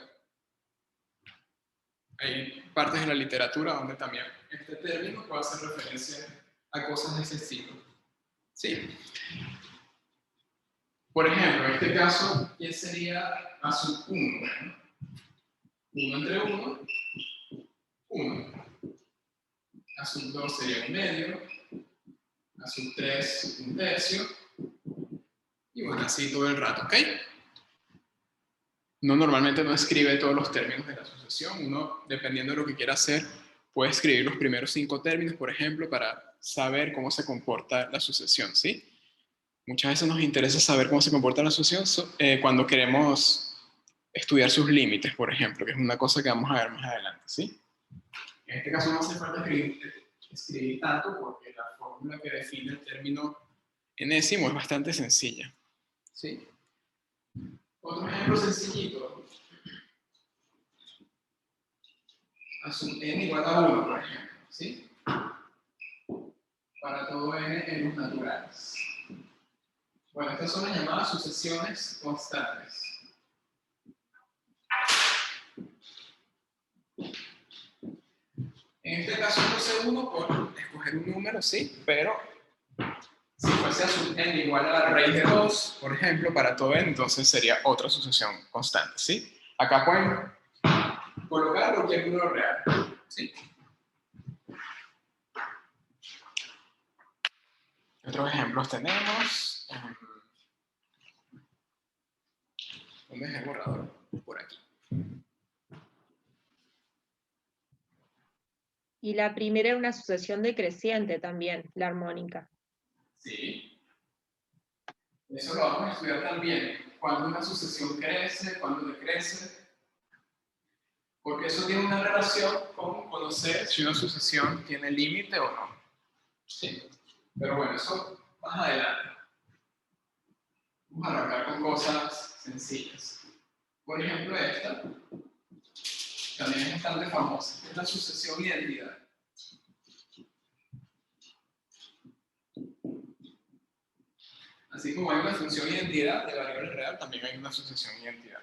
hay partes de la literatura donde también este término puede hacer referencia a cosas de ese estilo. ¿Sí? Por ejemplo, en este caso, ¿qué sería A sub 1? Bueno, 1 entre 1, 1. A sub 2 sería 1 medio. A sub 3, 1 tercio. Y bueno, así todo el rato, ¿ok? Uno normalmente no escribe todos los términos de la sucesión. Uno, dependiendo de lo que quiera hacer, puede escribir los primeros 5 términos, por ejemplo, para saber cómo se comporta la sucesión, ¿sí? Muchas veces nos interesa saber cómo se comporta la sucesión cuando queremos estudiar sus límites, por ejemplo, que es una cosa que vamos a ver más adelante, ¿sí? En este caso no hace falta escribir tanto porque la fórmula que define el término enésimo es bastante sencilla, ¿sí? Otro ejemplo sencillito. A sub n igual a 1, por ejemplo, ¿sí? Para todo n en los naturales. Bueno, estas son las llamadas sucesiones constantes. En este caso puse 1 por escoger un número, sí, pero si fuese a sub n igual a la raíz de 2, por ejemplo, para todo n, entonces sería otra sucesión constante, ¿sí? Acá pueden colocar cualquier número real, ¿sí? Otros ejemplos tenemos. ¿Dónde es el borrador? Por aquí. Y la primera era una sucesión decreciente también, la armónica. Sí. Eso lo vamos a estudiar también. Cuando una sucesión crece, cuando decrece. Porque eso tiene una relación con conocer si una sucesión tiene límite o no. Sí. Pero bueno, eso más adelante. Vamos a arrancar con cosas sencillas. Por ejemplo, esta también es bastante famosa. Es la sucesión identidad. Así como hay una función identidad de variable real, también hay una sucesión identidad.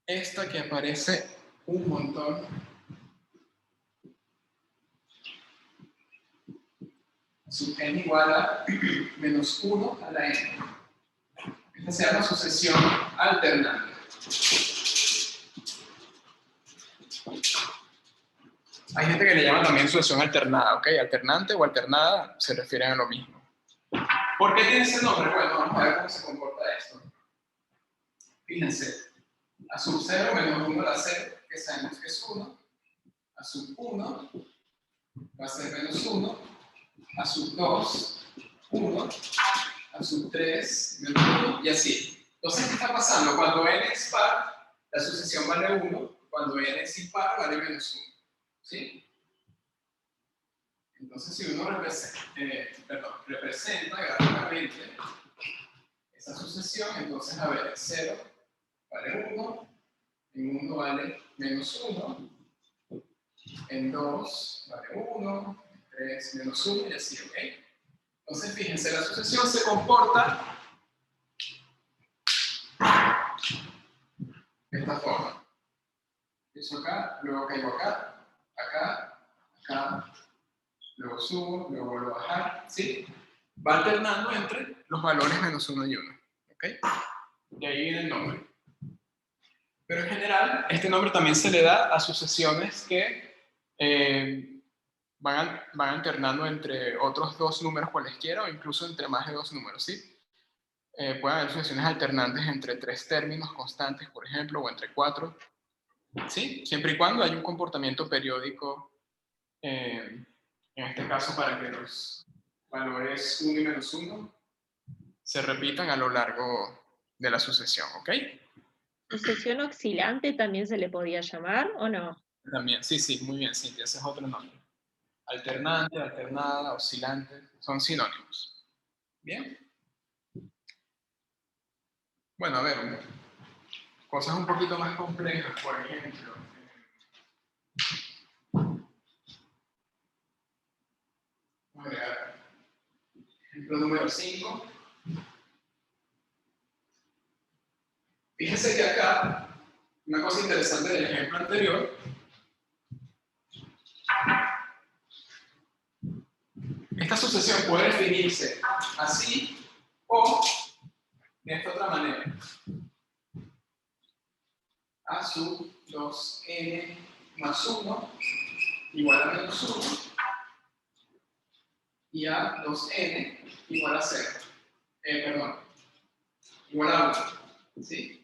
Esta que aparece un montón. Sub n igual a menos 1 a la n. Esta se llama sucesión alternante. Hay gente que le llama también sucesión alternada, ¿ok? Alternante o alternada se refieren a lo mismo. ¿Por qué tiene ese nombre? Bueno, vamos a ver cómo se comporta esto. Fíjense, a sub 0 menos 1 a la 0, que sabemos que es 1. A sub 1 va a ser menos 1. A sub 2, 1. A sub 3, menos 1, y así. Entonces, ¿qué está pasando? Cuando n es par, la sucesión vale 1. Cuando n es impar, vale menos 1. ¿Sí? Entonces, si uno representa gráficamente esa sucesión, entonces, a ver, 0 vale 1, en 1 vale menos 1, en 2 vale 1, en 3 menos 1, y así, ¿ok? Entonces, fíjense, la sucesión se comporta de esta forma. Empiezo acá, luego caigo acá, acá, acá, luego subo, luego vuelvo a bajar, ¿sí? Va alternando entre los valores menos 1 y 1, ¿ok? Y ahí viene el nombre. Pero en general, este nombre también se le da a sucesiones que van alternando entre otros dos números cualesquiera o incluso entre más de dos números, ¿sí? Pueden haber sucesiones alternantes entre 3 términos constantes, por ejemplo, o entre 4, ¿sí? Siempre y cuando haya un comportamiento periódico, en este caso para que los valores 1 y menos 1 se repitan a lo largo de la sucesión, ¿ok? ¿Sucesión oscilante también se le podía llamar o no? También, sí, sí, muy bien, Cintia, ese es otro nombre. Alternante, alternada, oscilante, son sinónimos. Bien. Bueno, a ver, cosas un poquito más complejas, por ejemplo. Vamos a agregar ejemplo número 5. Fíjense que acá, una cosa interesante del ejemplo anterior, esta sucesión puede definirse así o de esta otra manera. A sub 2n más 1 igual a menos 1 y a 2n igual a 0. Perdón, igual a 1. ¿Sí?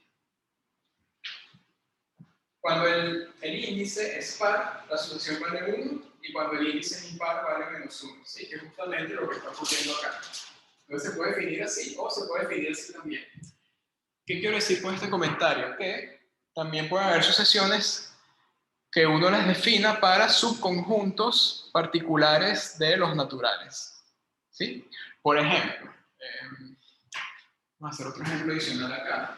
Cuando el índice es par, la sucesión vale 1, y cuando el índice es impar, vale menos 1. ¿Sí? Que es justamente lo que está ocurriendo acá. Entonces se puede definir así o se puede definir así también. ¿Qué quiero decir con este comentario? Que también puede haber sucesiones que uno las defina para subconjuntos particulares de los naturales. ¿Sí? Por ejemplo, vamos a hacer otro ejemplo adicional acá.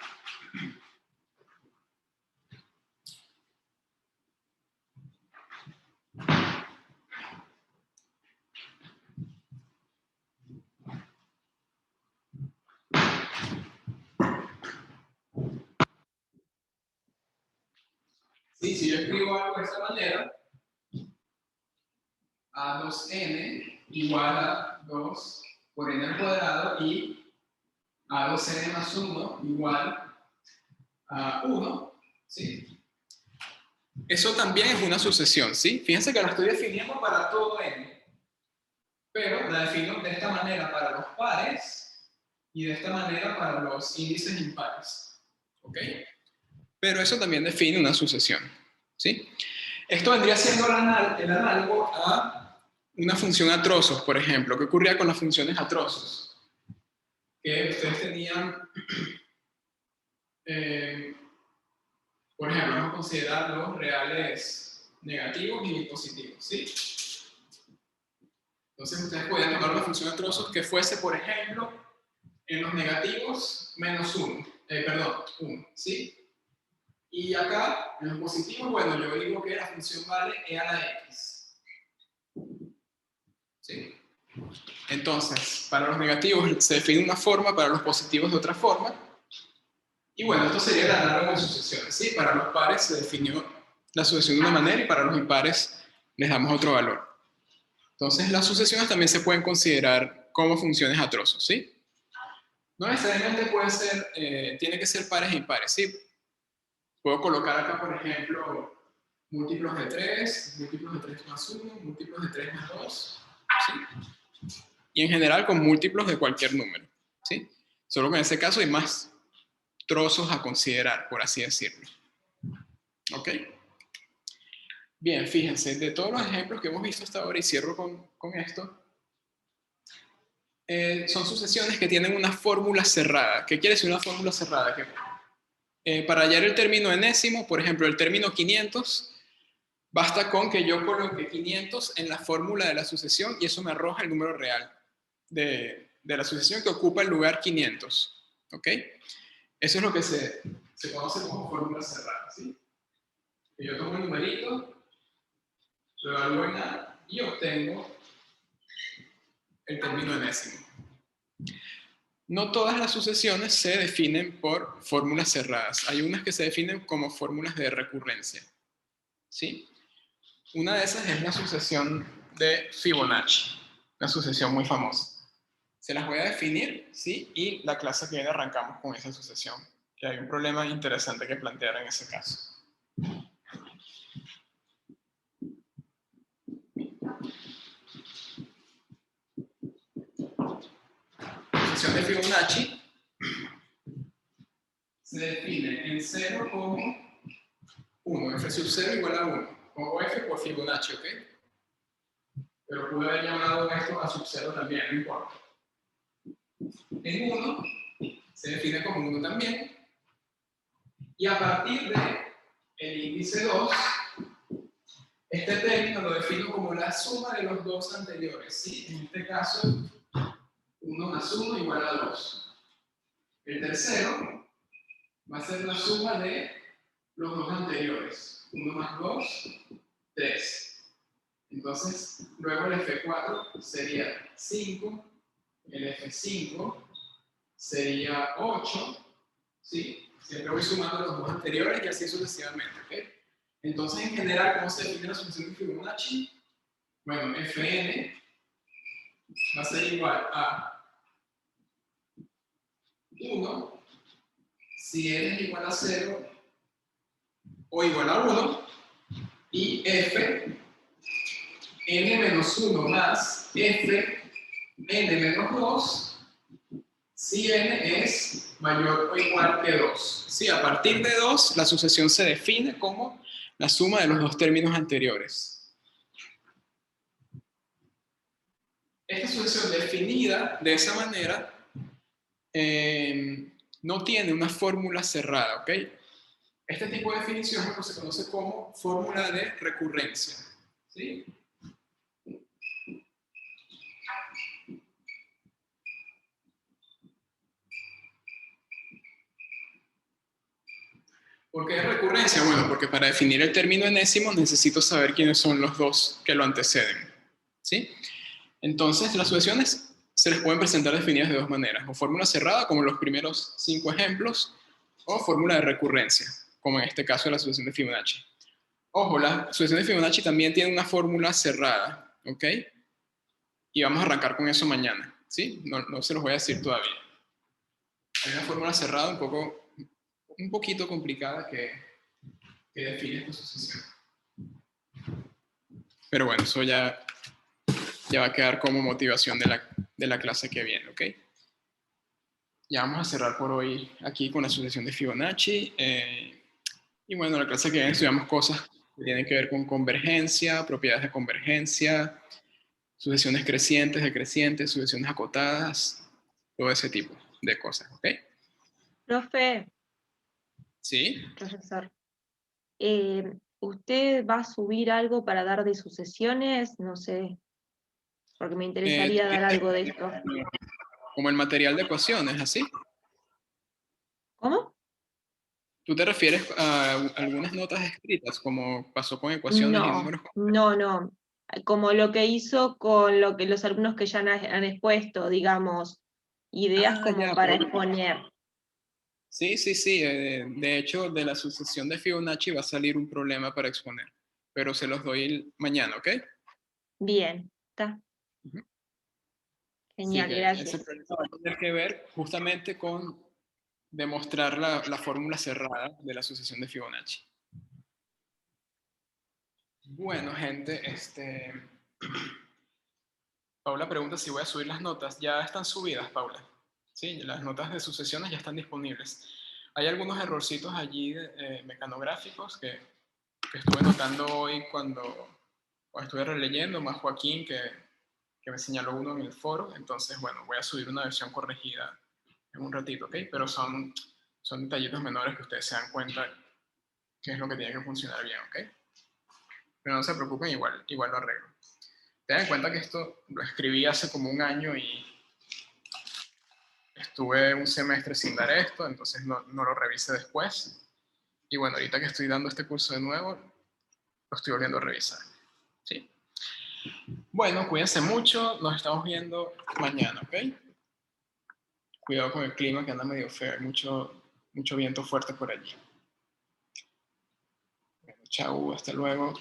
Sí, si yo escribo algo de esta manera, a 2n igual a 2 por n al cuadrado y a 2n más 1 igual a 1, ¿sí? Eso también es una sucesión, ¿sí? Fíjense que la estoy definiendo para todo n, pero la defino de esta manera para los pares y de esta manera para los índices impares, ¿ok? Pero eso también define una sucesión, ¿sí? Esto vendría siendo el análogo a una función a trozos, por ejemplo. ¿Qué ocurría con las funciones a trozos? Que ustedes tenían, por ejemplo, vamos a considerar los reales negativos y positivos, ¿sí? Entonces ustedes podían tomar una función a trozos que fuese, por ejemplo, en los negativos menos 1, 1, ¿sí? Y acá, en los positivos, bueno, yo digo que la función vale e a la x. ¿Sí? Entonces, para los negativos se define una forma, para los positivos de otra forma. Y bueno, esto sería el análogo de sucesiones, ¿sí? Para los pares se definió la sucesión de una manera y para los impares les damos otro valor. Entonces, las sucesiones también se pueden considerar como funciones a trozos, ¿sí? No necesariamente puede ser, tiene que ser pares e impares, ¿sí? Puedo colocar acá, por ejemplo, múltiplos de 3, múltiplos de 3 más 1, múltiplos de 3 más 2, ¿sí? Y en general con múltiplos de cualquier número, ¿sí? Solo que en ese caso hay más trozos a considerar, por así decirlo. ¿Ok? Bien, fíjense, de todos los ejemplos que hemos visto hasta ahora, y cierro con esto, son sucesiones que tienen una fórmula cerrada. ¿Qué quiere decir una fórmula cerrada? Que para hallar el término enésimo, por ejemplo, el término 500, basta con que yo coloque 500 en la fórmula de la sucesión y eso me arroja el número real de la sucesión que ocupa el lugar 500. ¿Ok? Eso es lo que se conoce como fórmula cerrada, ¿sí? Que yo tomo el numerito, lo evalúo en A y obtengo el término enésimo. No todas las sucesiones se definen por fórmulas cerradas. Hay unas que se definen como fórmulas de recurrencia, ¿sí? Una de esas es la sucesión de Fibonacci, una sucesión muy famosa. Se las voy a definir, ¿sí? Y la clase que viene arrancamos con esa sucesión, que hay un problema interesante que plantear en ese caso. La sucesión de Fibonacci se define en 0 como 1, f sub 0 igual a 1, como f por Fibonacci, ¿ok? Pero pude haber llamado esto a sub 0 también, no importa. en 1, se define como 1 también, y a partir de el índice 2, este término lo defino como la suma de los dos anteriores, ¿sí? En este caso, 1 más 1 igual a 2. El tercero va a ser la suma de los dos anteriores, 1 más 2, 3. Entonces, luego el F4 sería 5, el F5 sería 8, ¿sí? Siempre voy sumando los dos anteriores y así sucesivamente, ¿ok? Entonces, en general, ¿cómo se define la sucesión de Fibonacci? Bueno, Fn va a ser igual a 1 si n es igual a 0 o igual a 1 y f n menos 1 más f n menos 2 si n es mayor o igual que 2. Sí, a partir de 2 la sucesión se define como la suma de los dos términos anteriores. Esta sucesión definida de esa manera no tiene una fórmula cerrada, ¿ok? Este tipo de definición es lo que se conoce como fórmula de recurrencia, ¿sí? ¿Por qué recurrencia? Bueno, porque para definir el término enésimo necesito saber quiénes son los dos que lo anteceden, ¿sí? Entonces, las sucesiones se les pueden presentar definidas de dos maneras, o fórmula cerrada, como los primeros 5 ejemplos, o fórmula de recurrencia, como en este caso la sucesión de Fibonacci. Ojo, la sucesión de Fibonacci también tiene una fórmula cerrada, ¿ok? Y vamos a arrancar con eso mañana, ¿sí? No se los voy a decir todavía. Hay una fórmula cerrada un poquito complicada que define esta sucesión. Pero bueno, eso ya va a quedar como motivación de la clase que viene, ¿ok? Ya vamos a cerrar por hoy aquí con la sucesión de Fibonacci. Y bueno, en la clase que viene estudiamos cosas que tienen que ver con convergencia, propiedades de convergencia, sucesiones crecientes, decrecientes, sucesiones acotadas, todo ese tipo de cosas, ¿ok? Profe, ¿Sí? profesor, ¿usted va a subir algo para dar de sucesiones? No sé, porque me interesaría dar algo de esto. Como el material de ecuaciones, ¿así? ¿Cómo? ¿Tú te refieres a algunas notas escritas, como pasó con ecuaciones y números? No. Como lo que hizo con lo que los alumnos que ya han expuesto, digamos, ideas como Ya, para pero- exponer. Sí. De hecho, de la sucesión de Fibonacci va a salir un problema para exponer, pero se los doy mañana, ¿ok? Bien, está. Ujú. Sí, Genial, que ese gracias. problema va a tener que ver justamente con demostrar la fórmula cerrada de la sucesión de Fibonacci. Bueno, gente, Paula pregunta si voy a subir las notas. Ya están subidas, Paula. Sí, las notas de sucesiones ya están disponibles. Hay algunos errorcitos allí mecanográficos que estuve notando hoy cuando estuve releyendo, más Joaquín que me señaló uno en el foro. Entonces, bueno, voy a subir una versión corregida en un ratito, ¿ok? Pero son detallitos menores que ustedes se dan cuenta que es lo que tiene que funcionar bien, ¿ok? Pero no se preocupen, igual lo arreglo. Ten en cuenta que esto lo escribí hace como un año y estuve un semestre sin dar esto, entonces no lo revisé después. Y bueno, ahorita que estoy dando este curso de nuevo, lo estoy volviendo a revisar. ¿Sí? Bueno, cuídense mucho, nos estamos viendo mañana, ¿ok? Cuidado con el clima que anda medio feo, hay mucho viento fuerte por allí. Bueno, chao, hasta luego.